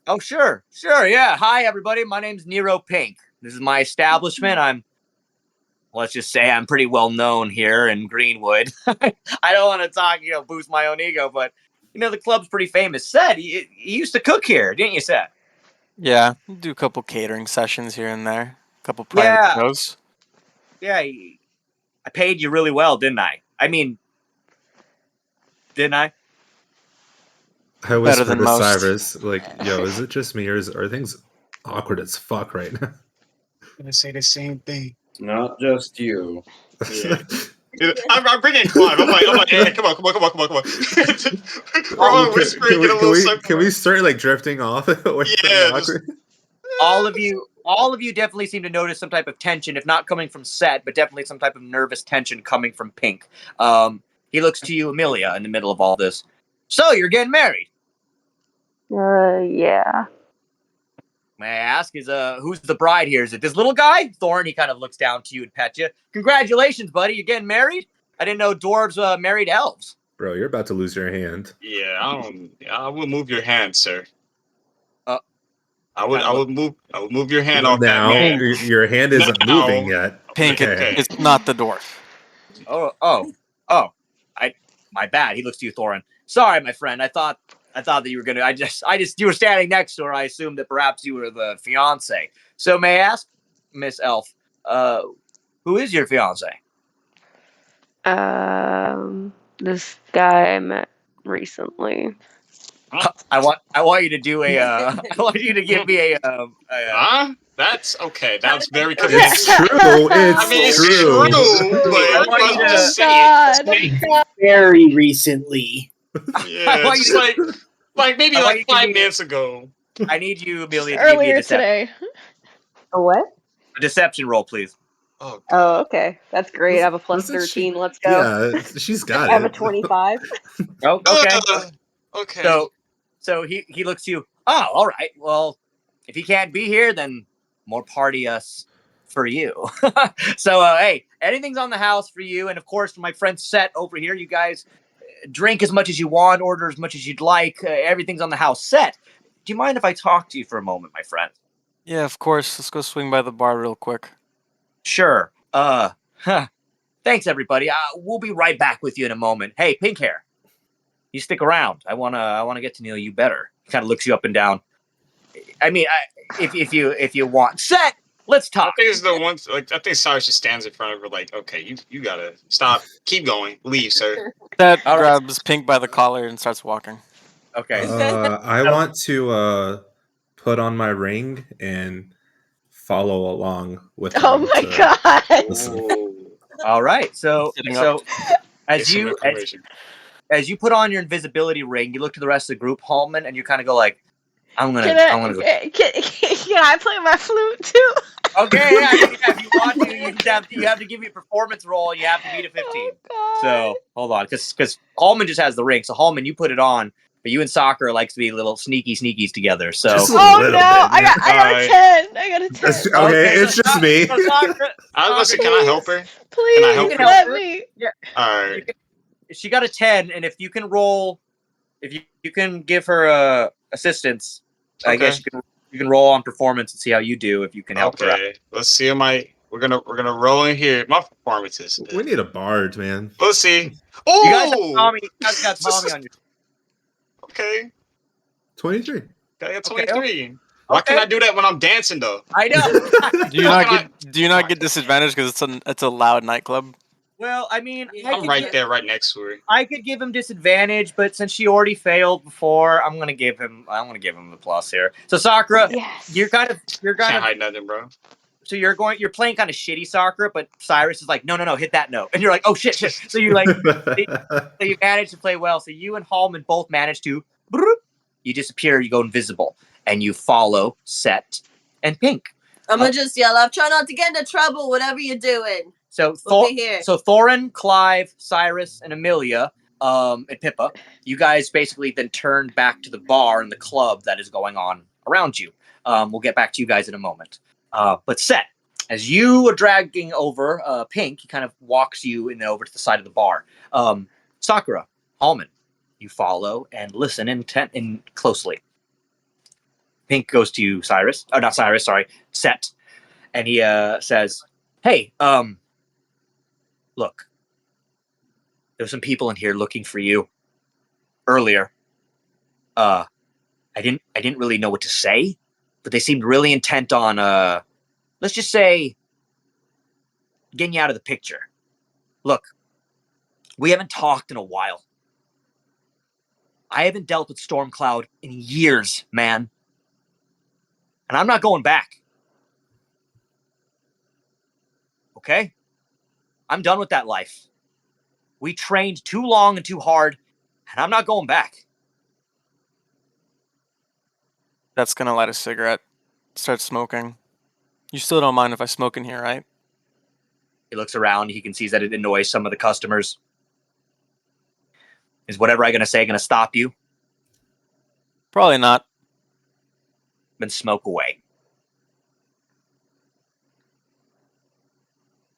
Oh, sure, yeah. Hi, everybody. My name's Nero Pink. This is my establishment. Let's just say I'm pretty well known here in Greenwood. I don't want to talk, boost my own ego, but, the club's pretty famous. Seth, you used to cook here, didn't you, Seth? Yeah, we'll do a couple catering sessions here and there. A couple private shows. Yeah, I paid you really well, didn't I? I mean, didn't I? I Better whispered than to most. Cyrus, like, "Yo, is it just me or are things awkward as fuck right now?" I'm gonna say the same thing. Not just you. Yeah. I'm bringing Clive. I'm like, hey, come on. We're all whispering, get a little can we start like drifting off? Yeah, All of you definitely seem to notice some type of tension, if not coming from Set, but definitely some type of nervous tension coming from Pink. He looks to you, Amelia, in the middle of all this. "So, you're getting married?" Yeah. "May I ask, who's the bride here? Is it this little guy?" Thorn, he kind of looks down to you and pets you. "Congratulations, buddy, you're getting married? I didn't know dwarves married elves." Bro, you're about to lose your hand. Yeah, I will move your hand, sir. I kinda would move your hand off that Now, man. your hand isn't moving yet. Pink, Okay. it's not the dwarf. Oh, my bad. He looks to you, Thorin. "Sorry, my friend. I thought that you were gonna. You were standing next to her. I assumed that perhaps you were the fiance. So may I ask, Miss Elf, who is your fiance?" This guy I met recently. I want you to do a. I want you to give me a. Huh? That's okay. That's very It's convincing. true. I mean, it's True. true, but I you want might as you well to- just say God. Very recently. it. Yeah, want just you like maybe I want like you to 5 give me- minutes ago. I need you, Amelia, to give me a Earlier deception. today. A what? A deception roll, please. Oh, Oh, okay. That's great. I have a plus Doesn't she- 13. Let's go. Yeah, she's got I have a it. 25. Oh, okay. Okay. So he looks to you. "Oh, all right. Well, if he can't be here, then more party us for you. So, hey, anything's on the house for you. And of course, my friend Set over here, you guys drink as much as you want, order as much as you'd like. Everything's on the house. Set, do you mind if I talk to you for a moment, my friend? Yeah, of course. Let's go swing by the bar real quick. Sure. Thanks, everybody. We'll be right back with you in a moment. Hey, pink hair, you stick around. I wanna get to know you better. He kind of looks you up and down. I mean, if you want, Set, let's I talk. think it's the one. Like I think Cyrus just stands in front of her, like, okay, you gotta stop, keep going, leave, sir. That All right. grabs Pink by the collar and starts walking. Okay. I want to put on my ring and follow along with Oh them my to god! listen. All right. So Sitting up. as Get some you information. as you put on your invisibility ring, you look to the rest of the group, Hallman, and you kind of go like, I'm gonna go. Can I play my flute too? Okay, yeah, I mean, yeah, if you want to, you have to give me a performance roll. And you have to beat a 15. Oh, So hold on, because Hallman just has the ring. So Hallman, you put it on, but you and Soccer likes to be little sneakies together. So Just a oh little no! bit, I got Alright. a 10. I got a 10. That's, okay, it's so just me. So Soccer, I was gonna say, can I help her? Please Can I help her? let me. Yeah, All right. she got a 10, and if you can roll, if you can give her assistance, I guess you can roll on performance and see how you do if you can help her out. Okay. Let's see. We're gonna roll in here. My performances. We need a bard, man. Let's see. You guys have Oh. Tommy. You guys got Tommy on your. Okay. 23. I got Okay, 23. Why can't I do that when I'm dancing though? I know. Do you not get disadvantage because it's a loud nightclub? Well, I mean, I'm right there, right next to her. I could give him disadvantage, but since she already failed before, I'm gonna give him the plus here. So Sakura, Yes. you're kind of Can't hide nothing, bro. so you're playing kind of shitty Sakura, but Cyrus is like, no, hit that note, and you're like, oh shit. So you so you manage to play well. So you and Hallman both manage to, you disappear, you go invisible, and you follow Set and Pink. I'm gonna just yell out, try not to get into trouble, whatever you're doing. So We'll be here. So Thorin, Clive, Cyrus, and Amelia, and Pippa, you guys basically then turn back to the bar and the club that is going on around you. We'll get back to you guys in a moment. But Set, as you are dragging over Pink, he kind of walks you over to the side of the bar. Sakura, Hallman, you follow and listen and closely. Pink goes to you, Cyrus. Oh, not Cyrus, sorry, Set. And he says, hey, look, there's some people in here looking for you earlier. I didn't really know what to say, but they seemed really intent on let's just say getting you out of the picture. Look, we haven't talked in a while. I haven't dealt with Stormcloud in years, man. And I'm not going back. Okay? I'm done with that life. We trained too long and too hard, and I'm not going back. That's gonna light a cigarette. Start smoking. You still don't mind if I smoke in here, right? He looks around. He can see that it annoys some of the customers. Is whatever I'm going to say going to stop you? Probably not. Then smoke away.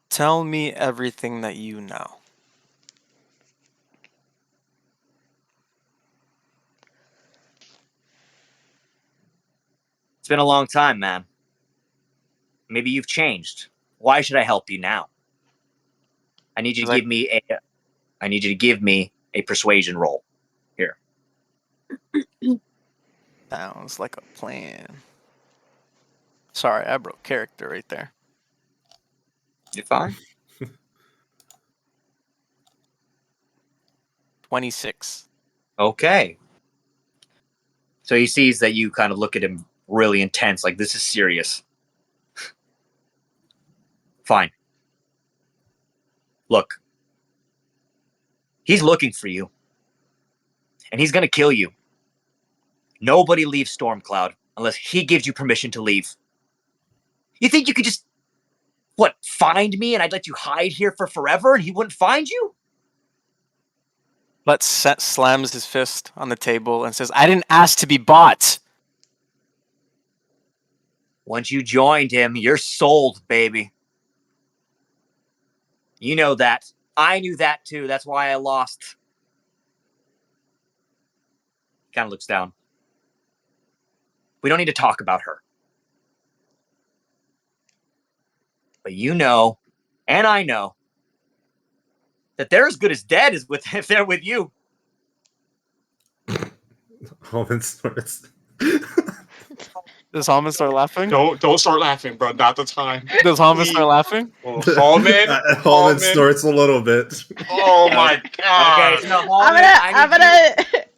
Tell me everything that you know. It's been a long time, man. Maybe you've changed. Why should I help you now? I need you to give me a persuasion roll. Here. Sounds like a plan. Sorry, I broke character right there. You're fine. 26. Okay. So he sees that you kind of look at him really intense, like this is serious. Fine. Look. He's looking for you. And he's going to kill you. Nobody leaves Stormcloud unless he gives you permission to leave. You think you could just, find me and I'd let you hide here for forever and he wouldn't find you? But Set slams his fist on the table and says, I didn't ask to be bought. Once you joined him, you're sold, baby. You know that. I knew that too. That's why I lost. Kind of looks down. We don't need to talk about her. But you know, and I know, that they're as good as dead as with if they're with you. Holman snorts. Does Holman start laughing? Don't start laughing, bro. Not the time. Does Holman start laughing? Holman. Holman snorts a little bit. Oh my god. Okay, so Holman, I'm gonna.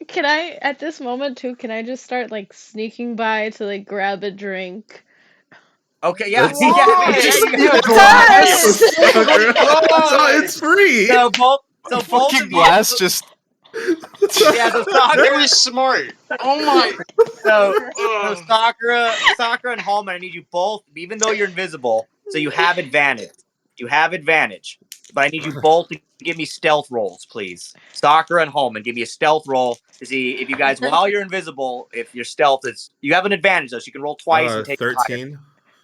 Can I at this moment too? Can I just start like sneaking by to like grab a drink? Okay, yeah, That's- yeah, Just yeah, steal yeah. glass. It's free. So both Fucking of you. glass just. Yeah, so Very smart. Oh my. So Sakura and Holman, I need you both, even though you're invisible, so you have advantage. You have advantage. But I need you both to give me stealth rolls, please. Sakura and Holman, give me a stealth roll to see if you guys, while you're invisible, if your stealth is... You have an advantage, though, so you can roll twice and take 13.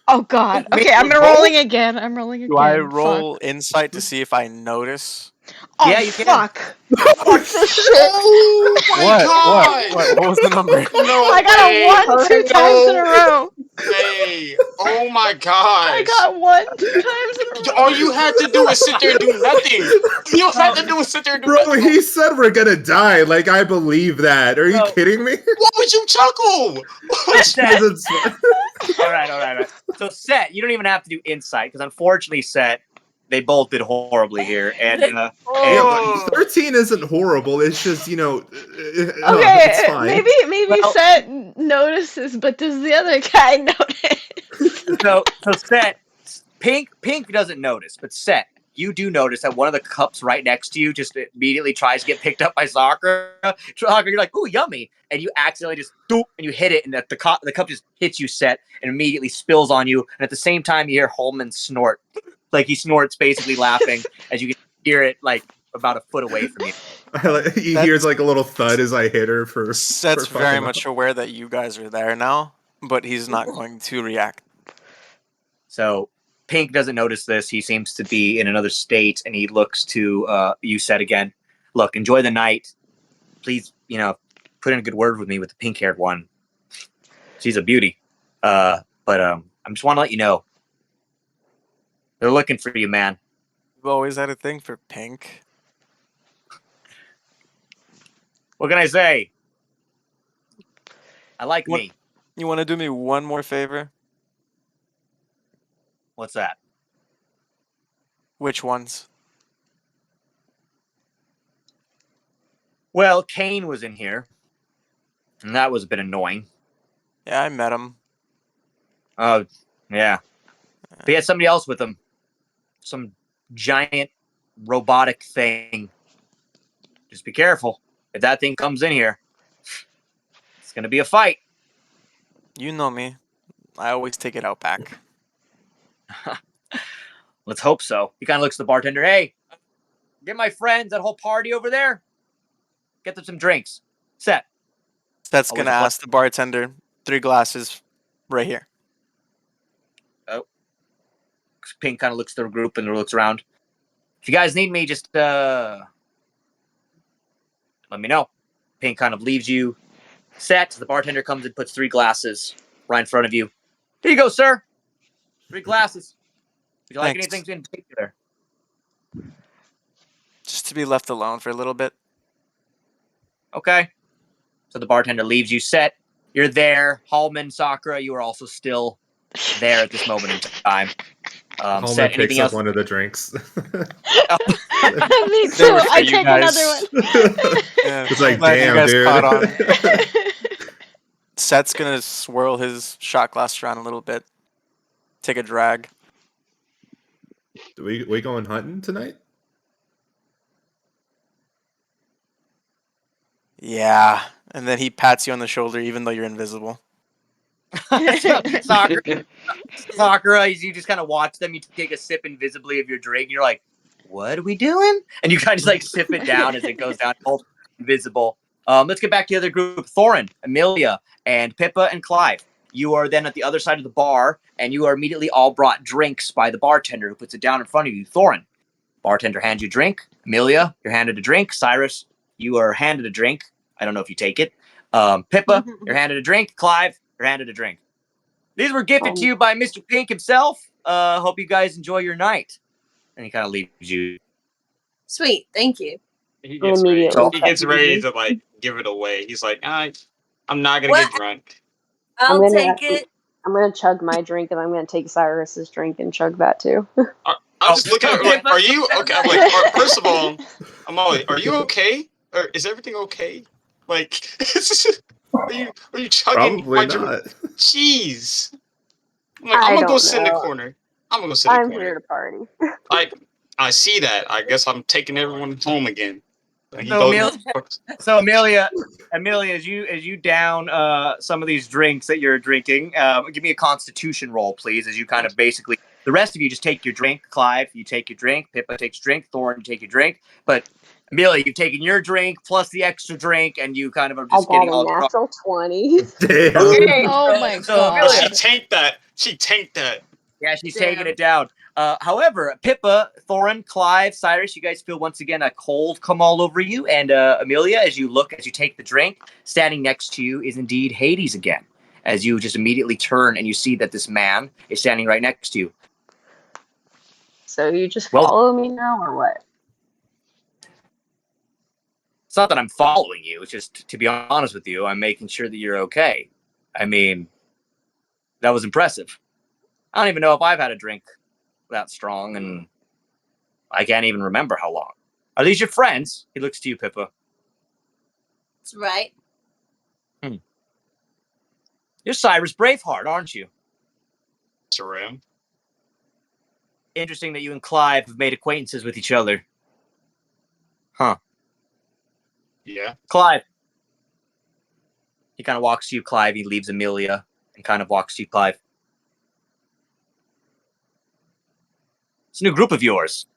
Oh god. Maybe Okay, I'm both? rolling again. I'm rolling again. Do I Fuck. roll insight to see if I notice? Oh Yeah, you can. fuck. Fuck this shit. Oh my god. What was the number? No I got way. a 1 2 times in a row. Hey. Oh my gosh. I got 1 2 times in a row. All you had to do was sit there and do nothing. You had to do was sit there and do Bro, nothing. he said we're gonna die. Like, I believe that. Are you No. kidding me? What would you chuckle? Set. All right. So Set, you don't even have to do insight, because unfortunately, Set, they both did horribly here. And Yeah, but 13 isn't horrible. It's just, it's Okay, fine. maybe Set notices, but does the other guy notice? so Set, Pink doesn't notice, but Set, you do notice that one of the cups right next to you just immediately tries to get picked up by Sakura. Sakura, you're like, ooh, yummy. And you accidentally just doop, and you hit it, and the cup just hits you, Set, and immediately spills on you. And at the same time, you hear Holman snort. Like, he snorts, basically laughing, as you can hear it, like, about a foot away from you. He hears like a little thud as I hit her for. Set's for very fucking much up. aware that you guys are there now, but he's not going to react. So Pink doesn't notice this. He seems to be in another state, and he looks to you, Set, again. Look, enjoy the night. Please, put in a good word with me with the pink-haired one. She's a beauty. But I just want to let you know. They're looking for you, man. You've always had a thing for Pink. What can I say? I like me. You want to do me one more favor? What's that? Which ones? Well, Kane was in here, and that was a bit annoying. Yeah, I met him. Oh, yeah. But he had somebody else with him. Some giant robotic thing. Just be careful. If that thing comes in here, it's going to be a fight. You know me. I always take it out back. Let's hope so. He kind of looks at the bartender. Hey, get my friends, that whole party over there. Get them some drinks. Set. Set's Always gonna a ask the bartender 3 glasses right here. Oh. Pink kind of looks at the group and looks around. If you guys need me, just let me know. Pink kind of leaves you. Set. The bartender comes and puts 3 glasses right in front of you. Here you go, sir. 3 glasses. Would you like Thanks. anything in particular? Just to be left alone for a little bit. Okay. So the bartender leaves you. Set. You're there. Hallman, Sakura, you are also still there at this moment in time. Holman Set, picks anything up else? one of the drinks. Me They too. were for I you take guys. another one. Yeah, It's like, glad you damn, guys dude. caught on. Set's gonna swirl his shot glass around a little bit. Take a drag. we going hunting tonight? Yeah. And then he pats you on the shoulder even though you're invisible. Sakura, as you just kind of watch them, you take a sip invisibly of your drink, and you're like, what are we doing? And you kind of like sip it down as it goes down, both invisible. Let's get back to the other group. Thorin, Amelia, and Pippa and Clive. you are then at the other side of the bar, and you are immediately all brought drinks by the bartender who puts it down in front of you. Thorin, bartender hands you a drink. Amelia, you're handed a drink. Cyrus, you are handed a drink. I don't know if you take it. Pippa, you're handed a drink. Clive, you're handed a drink. These were gifted to you by Mr. Pink himself. Hope you guys enjoy your night. And he kind of leaves you. Sweet, thank you. He I gets ready. immediately He gets check ready my to like give it away. He's like, I'm not gonna What? get drunk. I'm I'll gonna take it. I'm gonna chug my drink and I'm gonna take Cyrus's drink and chug that too. I'm just looking at her like, Pippa, are you okay? I'm like, first of all, I'm always, are you okay? Or is everything okay? Like, are you chugging Probably my drink? not. Jeez. I'm like, I'm I gonna go don't sit in the know. corner. I'm gonna go sit in the I'm corner. here to party. I see that. I guess I'm taking everyone home again. And he So, goes, Amelia, as you down some of these drinks that you're drinking, give me a Constitution roll, please. As you kind of basically, the rest of you just take your drink. Clive, you take your drink. Pippa takes your drink. Thorin, you take your drink. But Amelia, you've taken your drink plus the extra drink, and you kind of are I just got getting a all drunk. natural 20. Damn. Okay, Oh my so god. she Amelia, tanked that. She tanked that. yeah, she's taking it down. However, Pippa, Thorin, Clive, Cyrus, you guys feel once again a cold come all over you. And Amelia, as you take the drink, standing next to you is indeed Hades again. As you just immediately turn and you see that this man is standing right next to you. So you just Well, follow me now or what? it's not that I'm following you. It's just, to be honest with you, I'm making sure that you're okay. I mean, that was impressive. I don't even know if I've had a drink that strong, and I can't even remember how long. Are these your friends? He looks to you, Pippa. That's right. You're Cyrus Braveheart, aren't you? Saram. Interesting that you and Clive have made acquaintances with each other. Huh. Yeah. Clive. He kind of walks to you, Clive. He leaves Amelia and kind of walks to you, Clive. It's a new group of yours.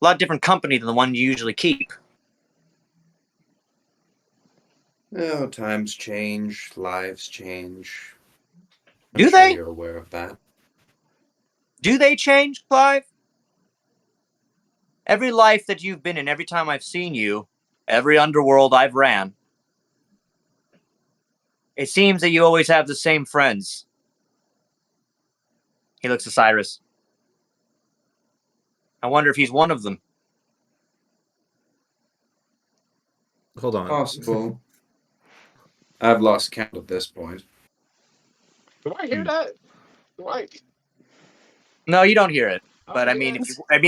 A lot different company than the one you usually keep. Oh, times change, lives change. I'm Do sure they? you're aware of that. Do they change, Clive? Every life that you've been in, every time I've seen you, every underworld I've ran, it seems that you always have the same friends. He looks at Cyrus. I wonder if he's one of them. Hold on. Possible. I've lost count at this point. Do I hear that? Do I? No, you don't hear it. But I mean,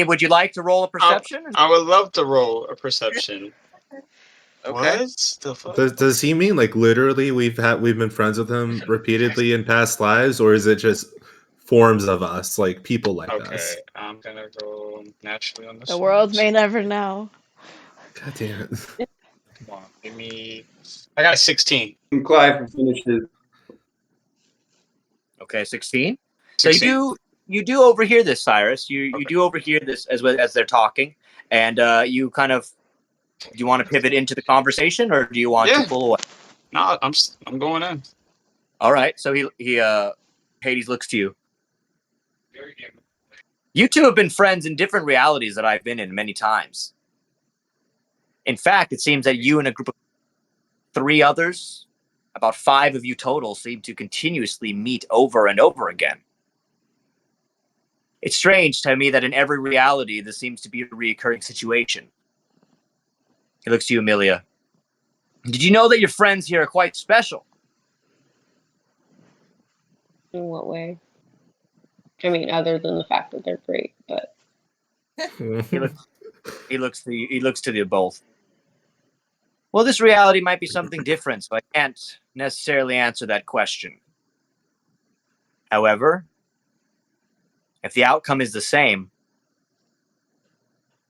would you like to roll a perception? I would love to roll a perception. Okay. What the fuck? Does he mean like literally we've been friends with him repeatedly in past lives, or is it just forms of us, like people like Okay, us? I'm gonna go naturally on this The one. world may never know. God damn it. Come on, give me. I got a 16. And Clive finished his. Okay, 16. So 16. you do overhear this, Cyrus. You do overhear this as they're talking, and you kind of, do you want to pivot into the conversation, or do you want to pull away? No, I'm going in. All right. So he Hades looks to you. You two have been friends in different realities that I've been in many times. In fact, it seems that you and a group of 3 others, about 5 of you total, seem to continuously meet over and over again. It's strange to me that in every reality, this seems to be a recurring situation. He looks to you, Amelia. Did you know that your friends here are quite special? In what way? I mean, other than the fact that they're great, but He looks to you both. Well, this reality might be something different, so I can't necessarily answer that question. However, if the outcome is the same,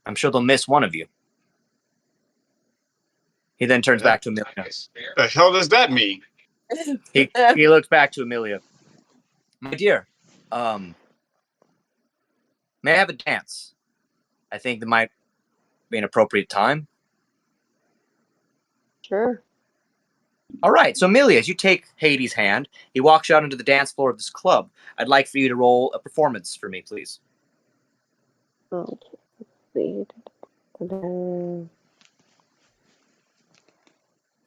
I'm sure they'll miss one of you. He then turns back to Amelia. The hell does that mean? He looks back to Amelia. My dear, may I have a dance? I think there might be an appropriate time. sure. All right, so Amelia, as you take Hades' hand, he walks you out into the dance floor of this club. I'd like for you to roll a performance for me, please. Okay.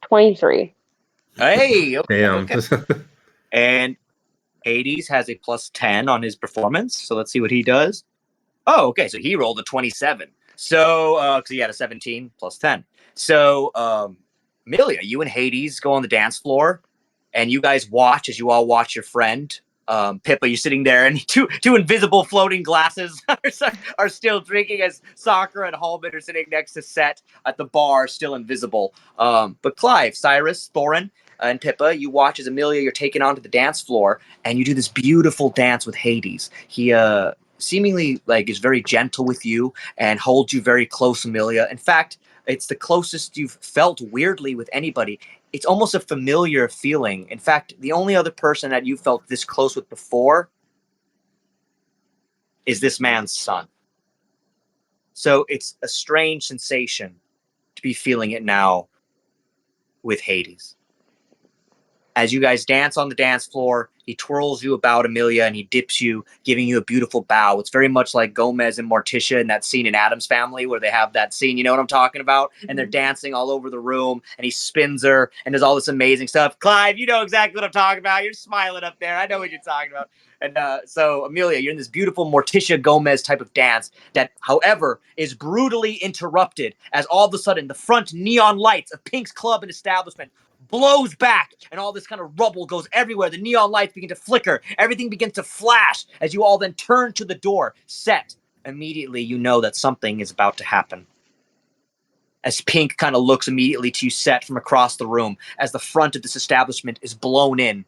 23. Hey, okay, Damn. okay. And Hades has a plus 10 on his performance, so let's see what he does. Oh, okay, so he rolled a 27. So, because he had a 17 plus 10. So, Amelia, you and Hades go on the dance floor, and you guys watch as you all watch your friend. Pippa, you're sitting there, and two invisible floating glasses are still drinking as Soccer and Hallman are sitting next to Set at the bar, still invisible. But Clive, Cyrus, Thorin, and Pippa, you watch as Amelia, you're taken onto the dance floor, and you do this beautiful dance with Hades. He seemingly like is very gentle with you and holds you very close, Amelia. In fact, it's the closest you've felt weirdly with anybody. It's almost a familiar feeling. In fact, the only other person that you felt this close with before is this man's son. So it's a strange sensation to be feeling it now with Hades. As you guys dance on the dance floor, he twirls you about, Amelia, and he dips you, giving you a beautiful bow. It's very much like Gomez and Morticia in that scene in Addams Family where they have that scene, you know what I'm talking about? And they're dancing all over the room, and he spins her and does all this amazing stuff. Clive, you know exactly what I'm talking about. You're smiling up there. I know what you're talking about. And so, Amelia, you're in this beautiful Morticia Gomez type of dance that, however, is brutally interrupted as all of a sudden the front neon lights of Pink's club and establishment blows back, and all this kind of rubble goes everywhere. The neon lights begin to flicker. Everything begins to flash as you all then turn to the door. Set. Immediately, you know that something is about to happen. As Pink kind of looks immediately to you, Set, from across the room, as the front of this establishment is blown in.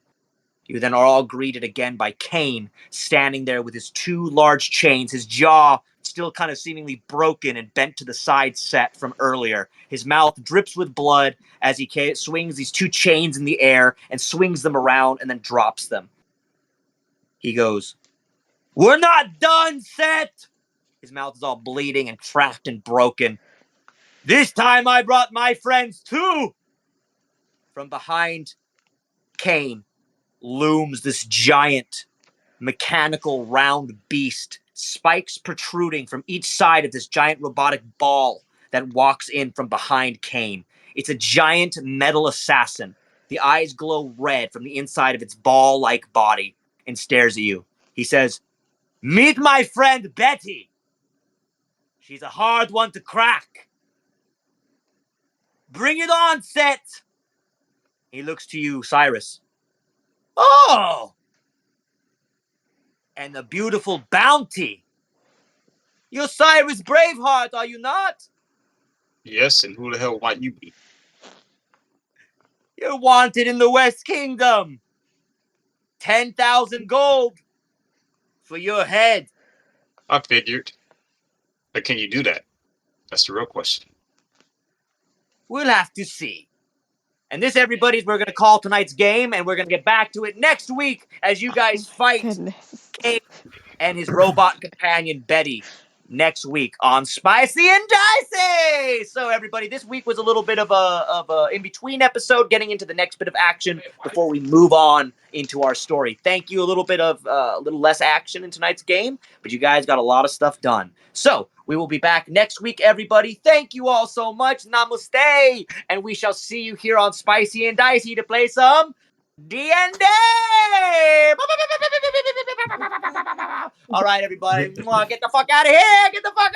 You then are all greeted again by Kane, standing there with his two large chains, his jaw still kind of seemingly broken and bent to the side, Set, from earlier. His mouth drips with blood as he swings these two chains in the air and swings them around and then drops them. He goes, "We're not done, Set!" His mouth is all bleeding and cracked and broken. "This time I brought my friends too!" From behind Kane looms this giant mechanical round beast, spikes protruding from each side of this giant robotic ball that walks in from behind Kane. It's a giant metal assassin. The eyes glow red from the inside of its ball-like body and stares at you. He says, "Meet my friend Betty. She's a hard one to crack. Bring it on, Set." He looks to you, Cyrus. "Oh! And the beautiful Bounty. You're Cyrus Braveheart, are you not?" Yes, and who the hell might you be? "You're wanted in the West Kingdom. 10,000 gold for your head." I figured. But can you do that? That's the real question. "We'll have to see." And this, everybody, we're going to call tonight's game, and we're going to get back to it next week as you guys fight Kane and his robot companion, Betty, next week on Spicy and Dicey. So, everybody, this week was a little bit of a in-between episode, getting into the next bit of action before we move on into our story. Thank you. A little bit of a little less action in tonight's game, but you guys got a lot of stuff done. So, we will be back next week, everybody. Thank you all so much. Namaste. And we shall see you here on Spicy and Dicey to play some D&D. All right, everybody. Get the fuck out of here. Get the fuck